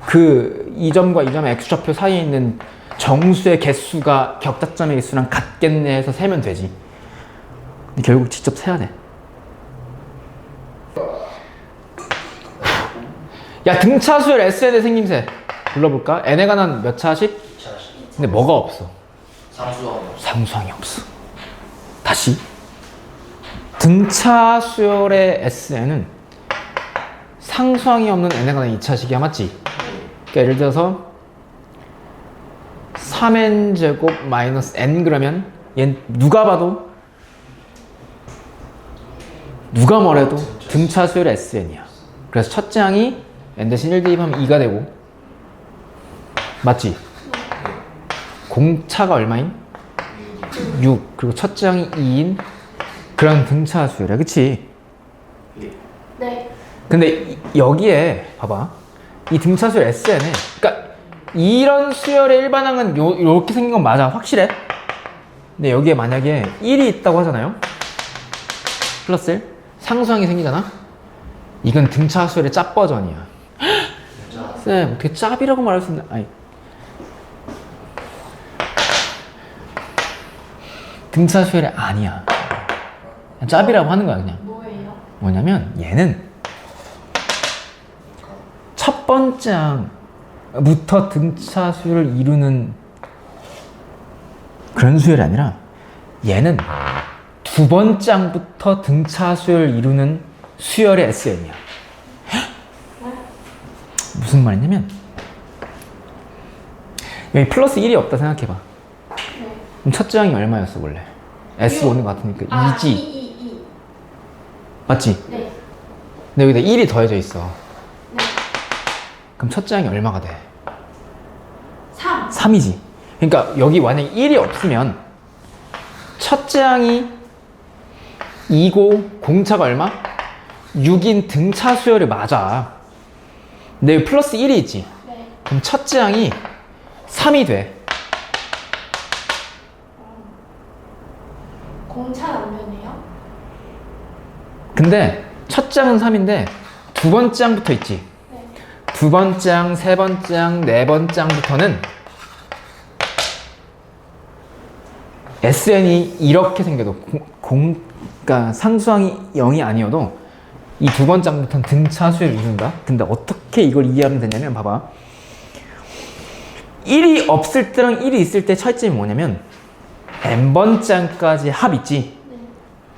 그 이 점과 이 점의 x좌표 사이에 있는 정수의 개수가 격자점의 개수랑 같겠네 해서 세면 되지. 근데 결국 직접 세야 돼. 야 등차수열 SN의 생김새 불러볼까? n에 관한 몇 차식? 2차식. 근데 뭐가 없어? 상수항 없어. 상수항이 없어. 다시 등차수열의 SN은 상수항이 없는 n에 관한 2차식이야. 맞지? 그러니까 예를 들어서 3n제곱 마이너스 n 그러면 얘 누가 봐도 누가 뭐래도 등차수열의 SN이야. 그래서 첫째 항이 n 대신 1 대입하면 2가 되고 맞지? 공차가 얼마인? 6. 그리고 첫째 항이 2인 그런 등차수열이야. 그치? 네. 근데 여기에 봐봐. 이 등차수열 SN에 그러니까 이런 수열의 일반항은 요렇게 생긴 건 맞아. 확실해. 근데 여기에 만약에 1이 있다고 하잖아요. 플러스 1. 상수항이 생기잖아. 이건 등차수열의 짭 버전이야. 쌤 어떻게 짭이라고 말할 수 있나? 아니. 등차수열이 아니야. 그냥 짭이라고 하는 거야 그냥. 뭐예요? 뭐냐면 얘는 첫 번째 항부터 등차 수열을 이루는 그런 수열이 아니라 얘는 두 번째 항부터 등차 수열을 이루는 수열의 SN이야. 무슨 말이냐면 여기 플러스 1이 없다 생각해봐. 네. 그럼 첫째 항이 얼마였어 원래? S 오는 것 같으니까 아, 2지. 2. 맞지? 네. 근데 여기다 1이 더해져 있어. 네. 그럼 첫째 항이 얼마가 돼? 3. 3이지. 그러니까 여기 만약에 1이 없으면 첫째 항이 2고 공차가 얼마? 6인 등차 수열이 맞아. 근데 여기 플러스 1이 있지. 네. 그럼 첫째 항이 3이 돼. 공차 남변이에요? 근데 첫째 항은 3인데 두 번째 항부터 있지. 네. 두 번째 항, 세 번째 항, 네 번째 항부터는 SN이 이렇게 생겨도 그러니까 상수항이 0이 아니어도 이 두 번째부터는 등차수를 이룬다. 근데 어떻게 이걸 이해하면 되냐면 봐봐. 1이 없을 때랑 1이 있을 때 차이점이 뭐냐면 n번째까지 합 있지.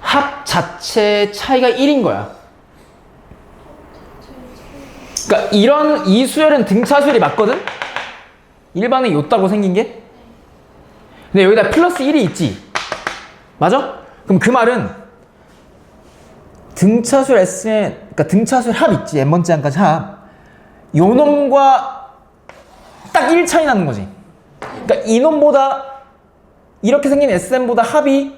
합 자체의 차이가 1인 거야. 그러니까 이 수열은 등차수열이 맞거든? 일반에 요따고 생긴 게? 근데 여기다 플러스 1이 있지. 맞아? 그럼 그 말은 등차수열 S에, 그러니까 등차수열 합 있지. n번째 항까지 합. 요 놈과 딱 1 차이 나는 거지. 그러니까 이 놈보다 이렇게 생긴 SM보다 합이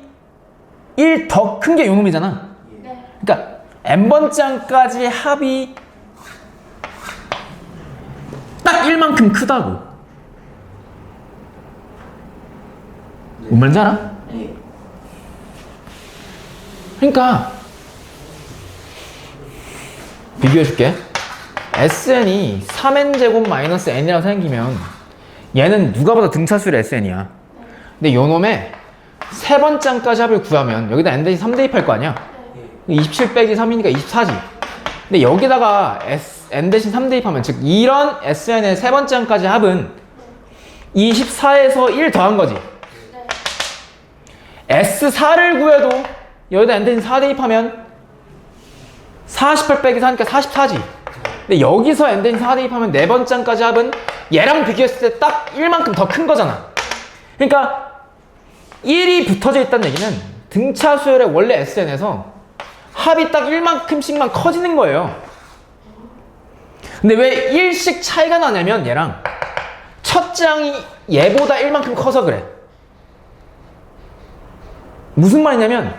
1 더 큰 게 요 놈이잖아. 네. 그러니까 n번째 항까지 합이 딱 1만큼 크다고. 뭔 말인지 알아? 네. 그러니까 비교해줄게. SN이 3n제곱 마이너스 n이라고 생기면 얘는 누가 봐도 등차수열 SN이야. 근데 요 놈의 세 번째 항까지 합을 구하면 여기다 n 대신 3 대입할 거 아니야? 27 빼기 3이니까 24지. 근데 여기다가 n 대신 3 대입하면 즉 이런 SN의 세 번째 항까지 합은 24에서 1 더한 거지. S4를 구해도 여기다 n 대신 4 대입하면 48 빼기 4니까 44지. 근데 여기서 n 대신 4 대입하면 네 번째 항까지 합은 얘랑 비교했을 때 딱 1만큼 더 큰 거잖아. 그러니까 1이 붙어져 있다는 얘기는 등차 수열의 원래 SN에서 합이 딱 1만큼씩만 커지는 거예요. 근데 왜 1씩 차이가 나냐면 얘랑 첫째 항이 얘보다 1만큼 커서 그래. 무슨 말이냐면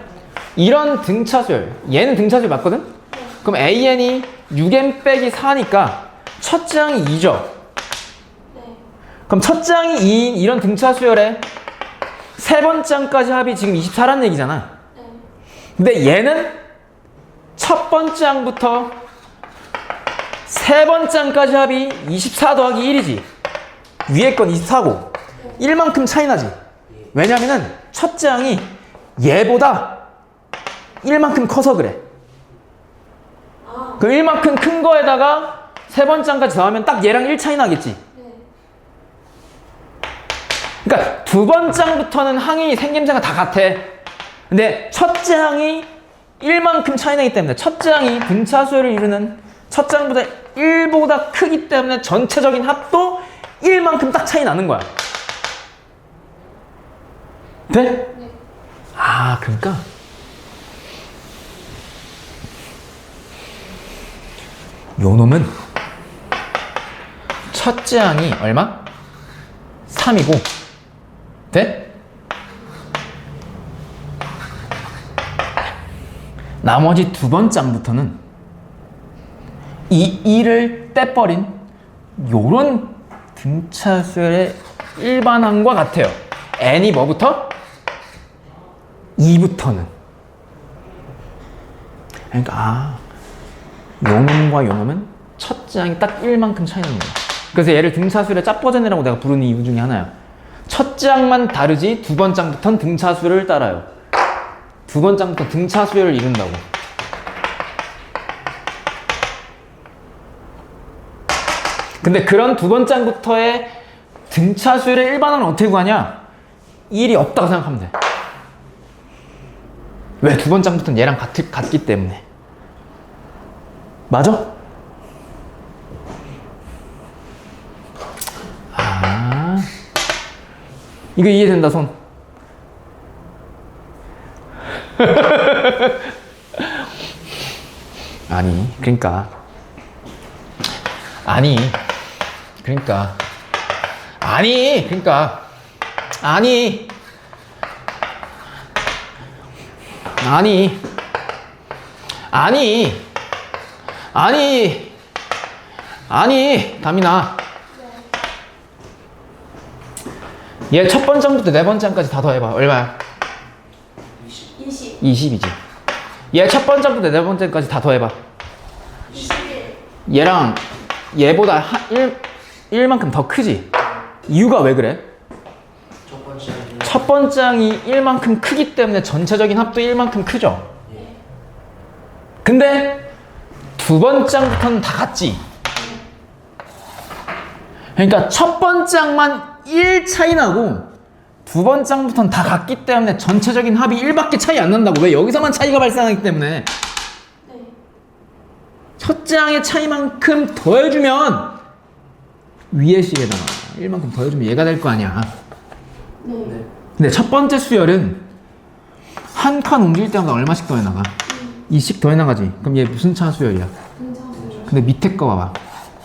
이런 등차수열, 얘는 등차수열 맞거든? 그럼 AN이 6n 빼기 4니까 첫째 항이 2죠. 그럼 첫째 항이 2인 이런 등차수열에 세 번째 항까지 합이 지금 24라는 얘기잖아. 근데 얘는 첫 번째 항부터 세 번째 항까지 합이 24 더하기 1이지. 위에 건 24고 1만큼 차이 나지. 왜냐면은 첫째 항이 얘보다 1만큼 커서 그래. 그럼 1만큼 큰 거에다가 세 번째 항까지 더하면 딱 얘랑 1 차이 나겠지. 그러니까 두 번째 항부터는 항이 생김새가 다 같아. 근데 첫째 항이 1만큼 차이 나기 때문에 첫째 항이 등차수열을 이루는 첫째 항보다 1보다 크기 때문에 전체적인 합도 1만큼 딱 차이 나는 거야. 돼? 네? 아, 그러니까 요 놈은 첫째 항이 얼마? 3이고 돼? 나머지 두 번째 항부터는 이 1을 떼버린 요런 등차수열의 일반항과 같아요. n이 뭐부터? 2부터는. 그러니까 요 놈과 요 놈은 첫째 항이 딱 1만큼 차이 나는 거야. 그래서 얘를 등차수열의 짭버전이라고 내가 부르는 이유 중에 하나야. 첫째 항만 다르지 두 번째 항부터는 등차수열을 따라요. 두 번째 항부터 등차수열을 이룬다고. 근데 그런 두 번째 항부터의 등차수열의 일반항은 어떻게 구하냐? 1이 없다고 생각하면 돼. 왜? 두 번째 항부터는 얘랑 같기 때문에. 맞아? 아, 이거 이해된다, 손. 아니, 그러니까 아니, 그러니까 아니, 그러니까 아니, 아니, 아니, 아니, 아니, 다민아. 얘 첫 번째 항부터 네 번째 항까지 다 더해봐. 얼마야? 20. 20이지. 얘 첫 번째 항부터 네 번째 항까지 다 더해봐. 21. 얘랑 얘보다 1만큼 더 크지? 이유가 왜 그래? 첫 번째 항이 1만큼 크기 때문에 전체적인 합도 1만큼 크죠. 예. 근데 두 번째 항부터는 다 같지. 그러니까 첫 번째 항만 1 차이 나고 두 번째 항부터는 다 같기 때문에 전체적인 합이 1밖에 차이 안 난다고. 왜? 여기서만 차이가 발생하기 때문에. 네. 첫째 항의 차이만큼 더해주면 위의 식에다가 1만큼 더해주면 얘가 될 거 아니야. 네. 네. 근데 첫 번째 수열은 한 칸 옮길 때마다 얼마씩 더해나가? 2씩 더해나가지. 그럼 얘 무슨 차 수열이야? 등차수열. 근데 밑에 거 봐봐.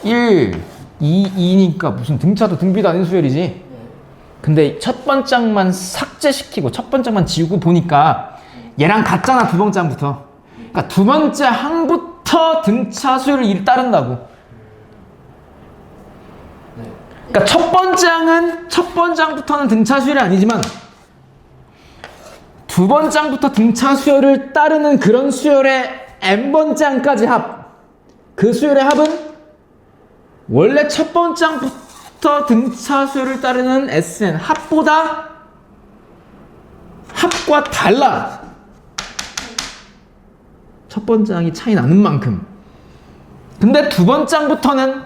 1, 2, 2니까 무슨 등차도 등비도 아닌 수열이지? 네. 근데 첫 번째 항만 삭제시키고 첫 번째 항만 지우고 보니까 얘랑 같잖아, 두 번째 항부터. 그러니까 두 번째 항부터 등차 수열을 따른다고. 네. 그러니까 첫 번째 항은 첫 번째 항부터는 등차 수열이 아니지만 두 번째 항부터 등차 수열을 따르는 그런 수열의 n번째 항까지 합. 그 수열의 합은 원래 첫 번째 항부터 등차 수열을 따르는 Sn 합보다 합과 달라. 첫 번째 항이 차이 나는 만큼. 근데 두 번째 항부터는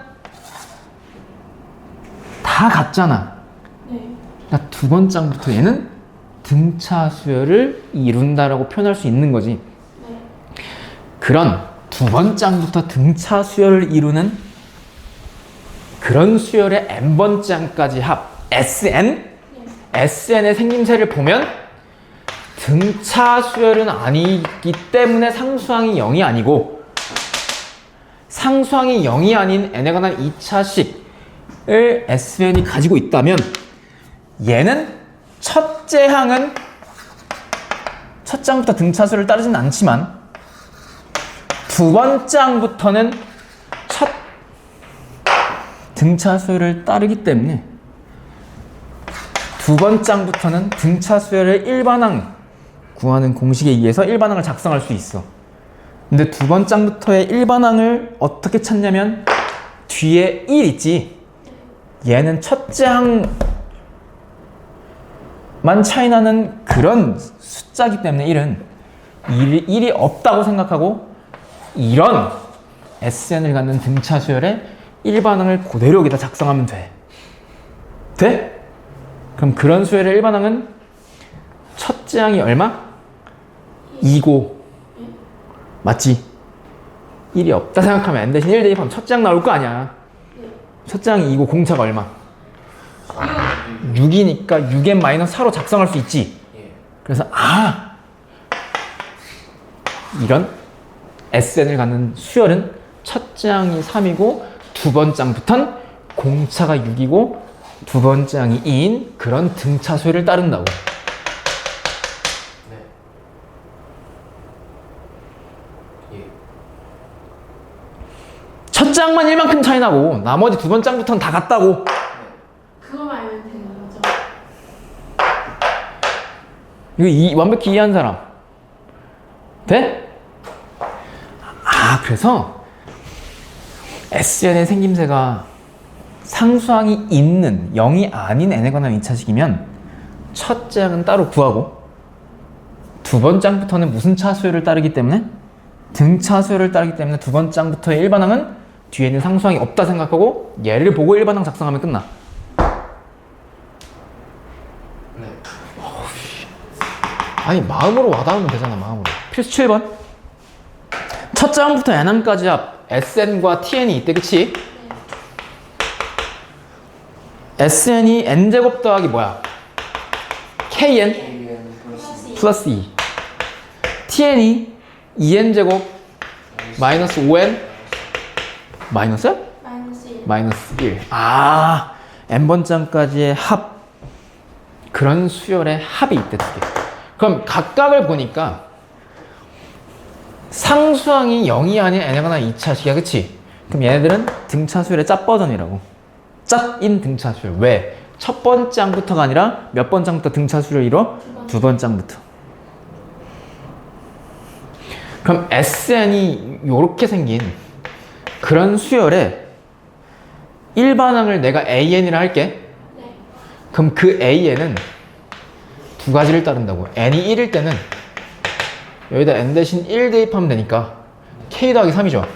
다 같잖아. 네. 그러니까 두 번째 항부터 얘는 등차 수열을 이룬다라고 표현할 수 있는 거지. 네. 그런 두 번째 항부터 등차 수열을 이루는 그런 수열의 n번째 항까지 합 Sn? 네. SN의 생김새를 보면 등차 수열은 아니기 때문에 상수항이 0이 아니고 상수항이 0이 아닌 n에 관한 2차식을 SN이 가지고 있다면 얘는 첫째 항은 첫째 항부터 등차 수열을 따르진 않지만 두 번째 항부터는 첫 등차 수열을 따르기 때문에 두 번째 항부터는 등차 수열의 일반항 구하는 공식에 의해서 일반항을 작성할 수 있어. 근데 두 번째 항부터의 일반항을 어떻게 찾냐면 뒤에 1 있지. 얘는 첫째 항만 차이 나는 그런 숫자기 때문에 1은 1이 없다고 생각하고 이런 SN을 갖는 등차 수열의 일반항을 그대로 여기다 작성하면 돼. 돼? 그럼 그런 수열의 일반항은 첫째 항이 얼마? 2고 맞지? 1이 없다 생각하면 n 대신 1 대입하면 첫째 항 나올 거 아니야. 네. 첫째 항이 2고 공차가 얼마? 6이니까 6n 마이너스 4로 작성할 수 있지. 예. 그래서 이런 SN을 갖는 수열은 첫째 항이 3이고 두 번째 항부터는 공차가 6이고 두 번째 항이 2인 그런 등차 수열을 따른다고. 네. 예. 첫째 항만 1만큼 차이 나고 나머지 두 번째 항부터는 다 같다고. 그거만 알면 되는 거죠. 이거 완벽히 이해한 사람 돼? 그래서 SN의 생김새가 상수항이 있는 0이 아닌 n에 관한 2차식이면 첫째 항은 따로 구하고 두 번째 항부터는 무슨 차수열을 따르기 때문에 등차수열을 따르기 때문에 두 번째 항부터의 일반항은 뒤에 있는 상수항이 없다 생각하고 얘를 보고 일반항 작성하면 끝나. 네. 아니 마음으로 와닿으면 되잖아. 마음으로. 필수 7번. 첫째 항부터 n항까지 합 SN과 TN이 있대. 그치? SN이 n제곱 더하기 뭐야? KN AN 플러스 플러스 2. TN이 2n제곱 마이너스 5n 마이너스? 마이너스 1. 마이너스 1. n번째 항까지의 합. 그런 수열의 합이 있대, 두 개. 그럼 각각을 보니까 상수항이 0이 아닌 n에 관한 2차식이야, 그치? 그럼 얘네들은 등차 수열의 짭 버전이라고. 짭인 등차 수열. 왜? 첫 번째 항부터가 아니라 몇 번째 항부터 등차 수열을 이뤄? 두 번째 항부터. 그럼 SN이 요렇게 생긴 그런 수열의 일반항을 내가 AN이라 할게. 네. 그럼 그 AN은 두 가지를 따른다고. n이 1일 때는 여기다 n 대신 1 대입하면 되니까 k 더하기 3이죠.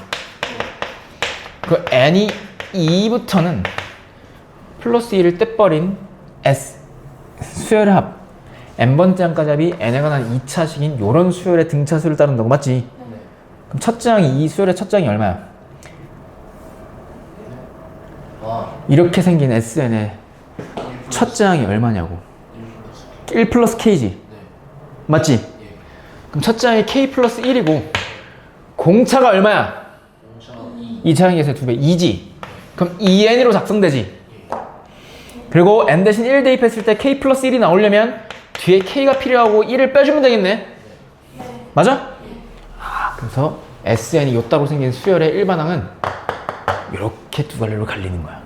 그 n이 2부터는 플러스 1을 떼버린 s 수열의 합 n번째 항까지 합이 n에 관한 2차식인 요런 수열의 등차수를 따른다고. 맞지? 그럼 첫째 항이 이 수열의 첫째 항이 얼마야? 아, 이렇게 생긴 SN의 첫째 항이 얼마냐고. 1 플러스 K지. 네. 맞지? 예. 그럼 첫째 항이 K 플러스 1이고 공차가 얼마야? 공차 2차 항에서 2배 2지. 그럼 2n으로 작성되지. 그리고 n 대신 1 대입했을 때 K 플러스 1이 나오려면 뒤에 K가 필요하고 1을 빼주면 되겠네. 맞아? 그래서 SN이 요따로 생긴 수열의 일반항은 이렇게 두 갈래로 갈리는 거야.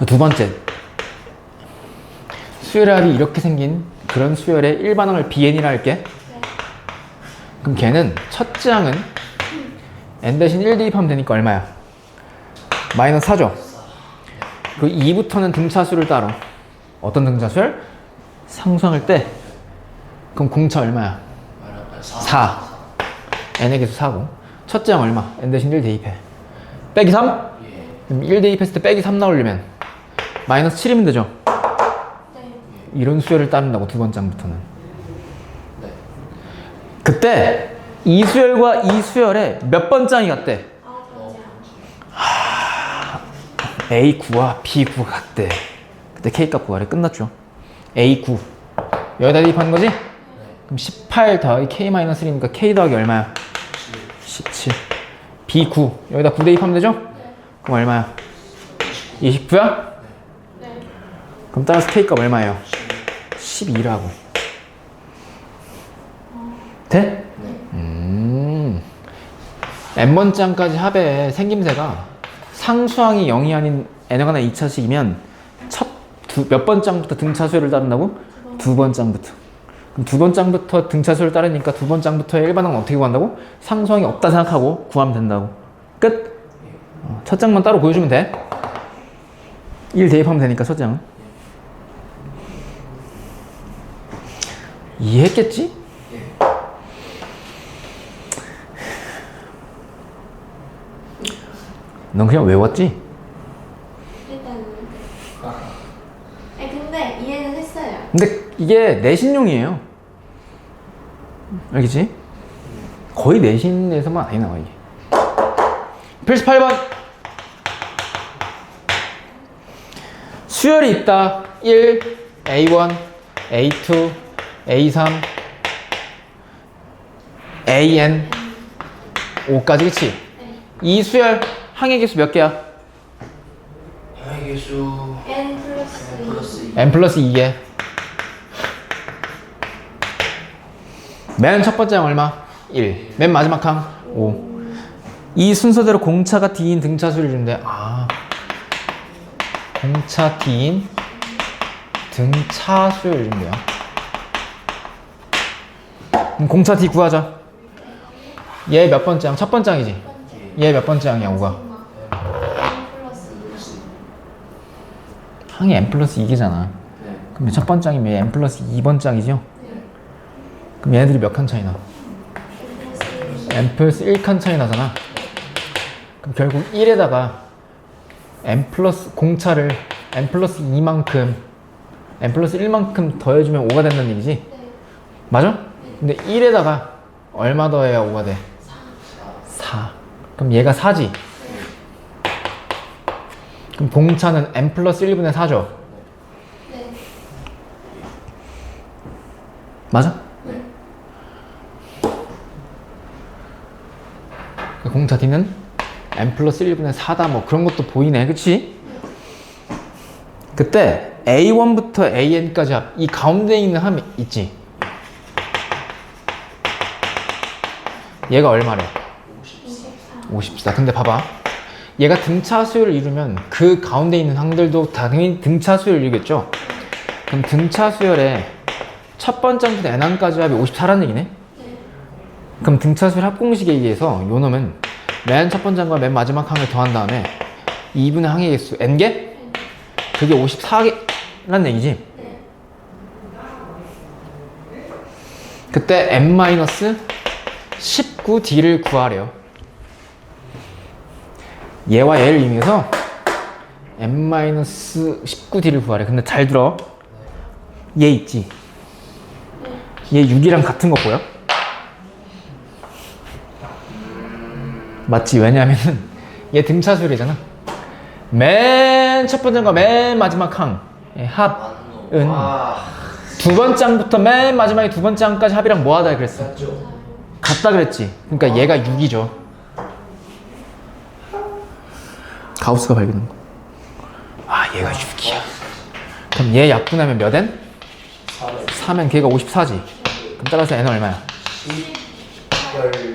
두 번째, 수열의 합이 이렇게 생긴 그런 수열의 일반항을 BN이라 할게. 그럼 걔는 첫째 항은 n 대신 1 대입하면 되니까 얼마야? 마이너스 4죠. 그리고 2부터는 등차수를 따로. 어떤 등차수를? 상수항을 때. 그럼 공차 얼마야? 4. n의 개수 4고 첫째 항 얼마? n 대신 1 대입해. 빼기 3? 예. 그럼 1 대입했을 때 빼기 3 나오려면 마이너스 7이면 되죠. 이런 수열을 따른다고 두 번째 항부터는. 네. 그때 이 수열과 이 수열에 몇 번째 항이 같대? A9와 B9가 같대. 그때 K값 구하래. 끝났죠. A9 여기다 대입하는 거지? 그럼 18 더하기 K-1이니까 K 더하기 얼마야? 17. B9 여기다 9 대입하면 되죠? 그럼 얼마야? 29야? 그럼 따라서 K값 얼마예요? 12라고. 돼? n번째 항까지 합의 생김새가 상수항이 0이 아닌 n에 관한 2차식이면 몇 번째 항부터 등차수열을 따른다고? 두 번째 항부터. 그럼 두 번째 항부터 등차수를 따르니까 두 번째 항부터의 일반항은 어떻게 구한다고? 상수항이 없다 생각하고 구하면 된다고. 끝! 첫 장만 따로 구해주면 돼. 1 대입하면 되니까 첫 장은. 이해했겠지? 넌 그냥 외웠지? 일단은. 근데 이해는 했어요. 근데 이게 내신용이에요. 알겠지? 거의 내신에서만 많이 나와, 이게. 필수 8번. 수열이 있다. 1, A1, A2, A3, AN, 5까지, 그치? 이 수열 항의 개수 몇 개야? 항의 개수 n 플러스 n 플러스 2. n 플러스 2개. 맨 첫 번째 항 얼마? 1. 맨 마지막 항 5. 이 순서대로 공차가 D인 등차수를 주는데, 공차 D인 등차수를 준대요. 그럼 공차 D 구하자. 얘 몇 번째 항? 첫 번째 항이지? 얘 몇 번째 항이야, 5가? n 플러스 2. 항이 n 플러스 2개잖아. 네. 그럼 첫 번째 항이면 n 플러스 2번째 항이죠? 그럼 얘네들이 몇 칸 차이 나? n 플러스 1칸 차이 나잖아. 그럼 결국 1에다가 n 플러스 공차를 n 플러스 2만큼 n 플러스 1만큼 더해주면 5가 된다는 얘기지? 맞아? 근데 1에다가 얼마 더해야 5가 돼? 4. 그럼 얘가 4지? 그럼 공차는 n 플러스 1분의 4죠? 네. 맞아? 공차 D는 n 플러스 1분의 4다 뭐 그런 것도 보이네, 그치? 그때 A1부터 AN까지 합, 이 가운데 있는 함이 있지? 얘가 얼마래? 54. 근데 봐봐, 얘가 등차수열을 이루면 그 가운데 있는 항들도 당연히 등차수열을 이루겠죠? 그럼 등차수열의 첫 번째 항부터 n항까지 합이 54라는 얘기네? 그럼 등차수열 합공식에 의해서 요 놈은 맨 첫 번째 항과 맨 마지막 항을 더한 다음에 2분의 항의 개수 n개? 그게 54개라는 얘기지? 그때 n-19d를 구하래요. 얘와 얘를 이용해서 n-19d를 구하래. 근데 잘 들어. 얘 있지? 얘 6이랑 같은 거 보여? 맞지? 왜냐면은 얘 등차수열이잖아. 맨 첫 번째과 맨 마지막 항 합은 두 번째 항부터 맨 마지막에 두 번째 항까지 합이랑 뭐 하다 그랬어? 같다 그랬지? 그러니까 얘가 6이죠. 가우스가 발견한 거. 아, 얘가 6이야. 그럼 얘 약분하면 몇 n? 4면 걔가 54지. 그럼 따라서 n은 얼마야?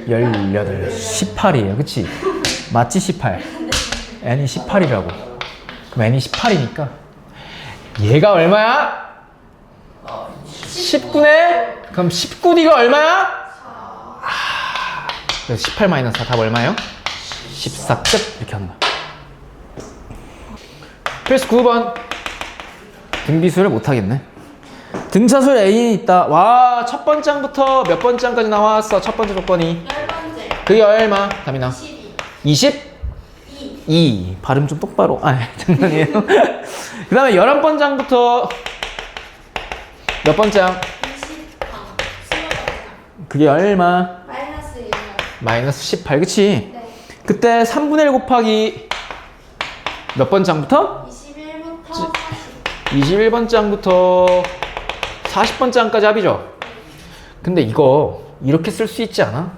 18. 18이에요. 그치? 맞지? 18. n이 18이라고. 그럼 n이 18이니까 얘가 얼마야? 19네? 그럼 19d가 얼마야? 그래서 18 마이너스 4 답 얼마예요? 14 끝. 이렇게 하는 거야. 필수 9번. 등비수를 못하겠네. 등차수열 A는 있다. 와, 첫 번째 항부터 몇 번째 항까지 나왔어? 첫 번째 조건이. 10번째. 그게 얼마? 답이나. 12. 20? 2. 발음 좀 똑바로. 아, 장난이에요. 그 다음에 11번째 항부터 몇 번째 항? 20방. 20번. 그게 얼마? 마이너스 1. 마이너스 18. 그치? 네. 그때 3분의 1 곱하기 몇 번째 항부터? 21부터 40. 21번째 항부터 40번째 항까지 합이죠? 근데 이거 이렇게 쓸 수 있지 않아?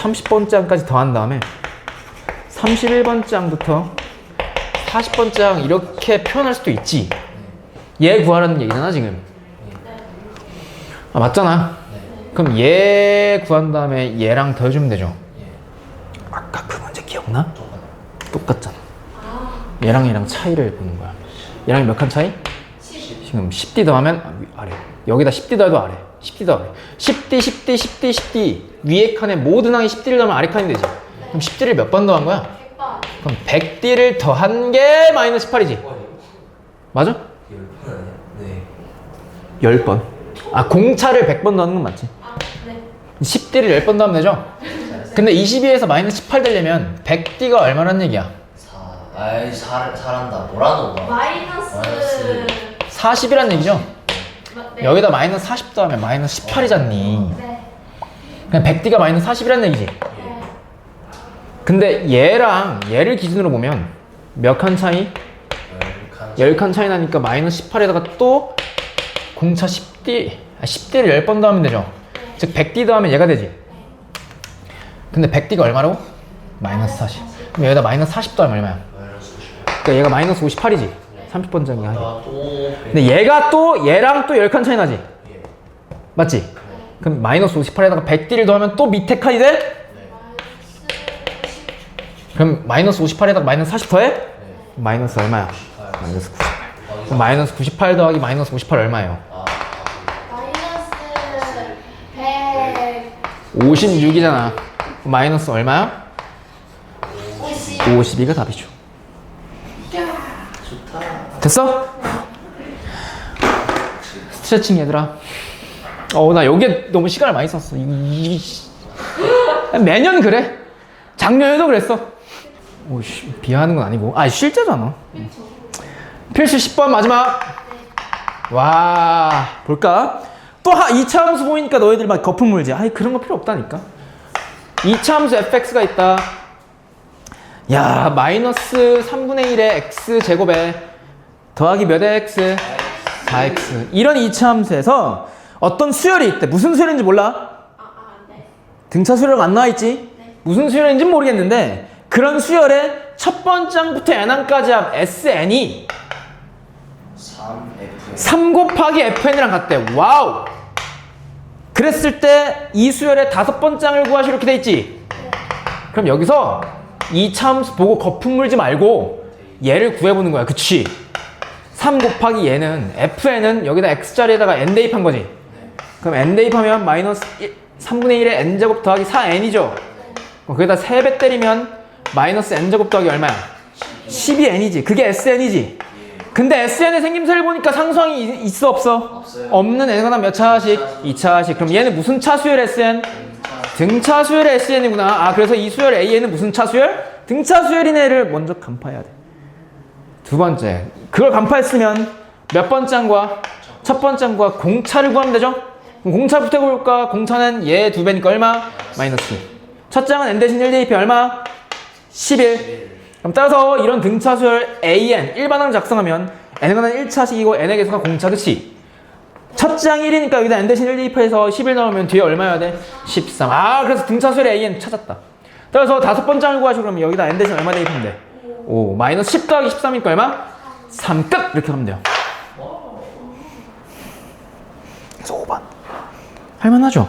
30번째 항까지 더한 다음에 31번째 항부터 40번째 항 이렇게 표현할 수도 있지. 얘 구하라는 얘기잖아 지금. 아, 맞잖아. 그럼 얘 구한 다음에 얘랑 더해주면 되죠. 아까 그 문제 기억나? 똑같잖아. 얘랑 얘랑 차이를 보는 거야. 얘랑 몇 칸 차이? 10. 지금 10D 더하면 아래. 여기다 10D 더해도 아래. 10D 더 아래. 10D, 10D, 10D, 10D. 위에 칸에 모든 항에 10D를 더하면 아래 칸이 되지. 그럼 10D를 몇 번 더한 거야? 100번. 그럼 100D를 더한 게 마이너스 18이지. 맞아? 네. 10번. 아, 공차를 100번 더하는 건 맞지. 아, 네. 10D를 10번 더하면 되죠? 근데 22에서 마이너스 18 되려면 100D가 얼마란 얘기야? 아이 잘한다. 뭐라도 봐. 마이너스. 40이란 얘기죠? 네. 여기다 마이너스 40 더하면 마이너스 18이잖니. 네. 그냥 100D가 마이너스 40이란 얘기지. 네. 근데 얘랑 얘를 기준으로 보면 몇 칸 차이? 10칸 차이 나니까 마이너스 18에다가 또 공차 10D를 10번 더하면 되죠. 즉 100D 더하면 얘가 되지. 근데 100D가 얼마라고? 마이너스 40. 그럼 여기다 마이너스 40 더하면 얼마야? 그러니까 얘가 마이너스 58이지. 30번째가 하지. 근데 얘가 또 얘랑 또 10칸 차이 나지. 맞지? 그럼 마이너스 58에다가 100D를 더하면 또 밑에 칸이 돼? 그럼 마이너스 58에다가 마이너스 40 더해? 마이너스 얼마야? 마이너스 98. 그럼 마이너스 98 더하기 마이너스 58 얼마예요? 마이너스 100. 56이잖아. 마이너스 얼마야? 50. 52가 답이죠. 됐어? 스트레칭 얘들아. 나 여기에 너무 시간을 많이 썼어. 매년 그래. 작년에도 그랬어. 오씨, 비하하는 건 아니고. 아, 실제잖아. 필수 10번 마지막. 와, 볼까? 또 2차 함수 보이니까 너희들 막 거품 물지. 아이, 그런 거 필요 없다니까. 2차 함수 fx가 있다. 야, 마이너스 3분의 1의 x 제곱에 더하기 몇의 x? 4x. 이런 2차 함수에서 어떤 수열이 있대. 무슨 수열인지 몰라? 네. 등차 수열은 안 나와 있지? 네. 무슨 수열인지는 모르겠는데 그런 수열의 첫 번째 항부터 n항까지 합 sn이 3F 3 곱하기 fn이랑 같대. 와우! 그랬을 때 이 수열의 다섯 번째 항을 구하시 이렇게 돼 있지? 그럼 여기서 이 함수 보고 거품 물지 말고 얘를 구해보는 거야. 그치? 3 곱하기 얘는 fn은 여기다 x자리에다가 n 대입한 거지. 그럼 n 대입하면 마이너스 3분의 1의 n제곱 더하기 4n이죠. 거기다 3배 때리면 마이너스 n제곱 더하기 얼마야? 12n이지. 그게 sn이지. 근데 SN의 생김새를 보니까 상수항이 있어 없어? 없어요. 없는 n가 몇 차식? 2차식. 그럼 얘는 무슨 차수열 SN? 등차수열의 SN이구나. 아, 그래서 이 수열 AN은 무슨 차수열? 등차수열인 애를 먼저 간파해야 돼. 두 번째, 그걸 간파했으면 몇 번째 항과 첫 번째 항과 공차를 구하면 되죠? 그럼 공차부터 볼까? 공차는 얘 2배니까 얼마? 마이너스. 첫째 항은 n 대신 1 대입해 얼마? 11. 그럼 따라서 이런 등차수열 AN 일반항 작성하면 n은 1차식이고 n의 개수가 공차, 그치? 첫째 항 1이니까 여기다 n 대신 1 대입해서 11 넣으면 뒤에 얼마여야 돼? 13. 아, 그래서 등차수열 AN 찾았다. 따라서 다섯 번째 항을 구하시고 그러면 여기다 n 대신 얼마 대입하면 돼? 5. 마이너스 10 더하기 13이니까 얼마? 3 끝! 이렇게 하면 돼요. 그래서 5번. 할만하죠?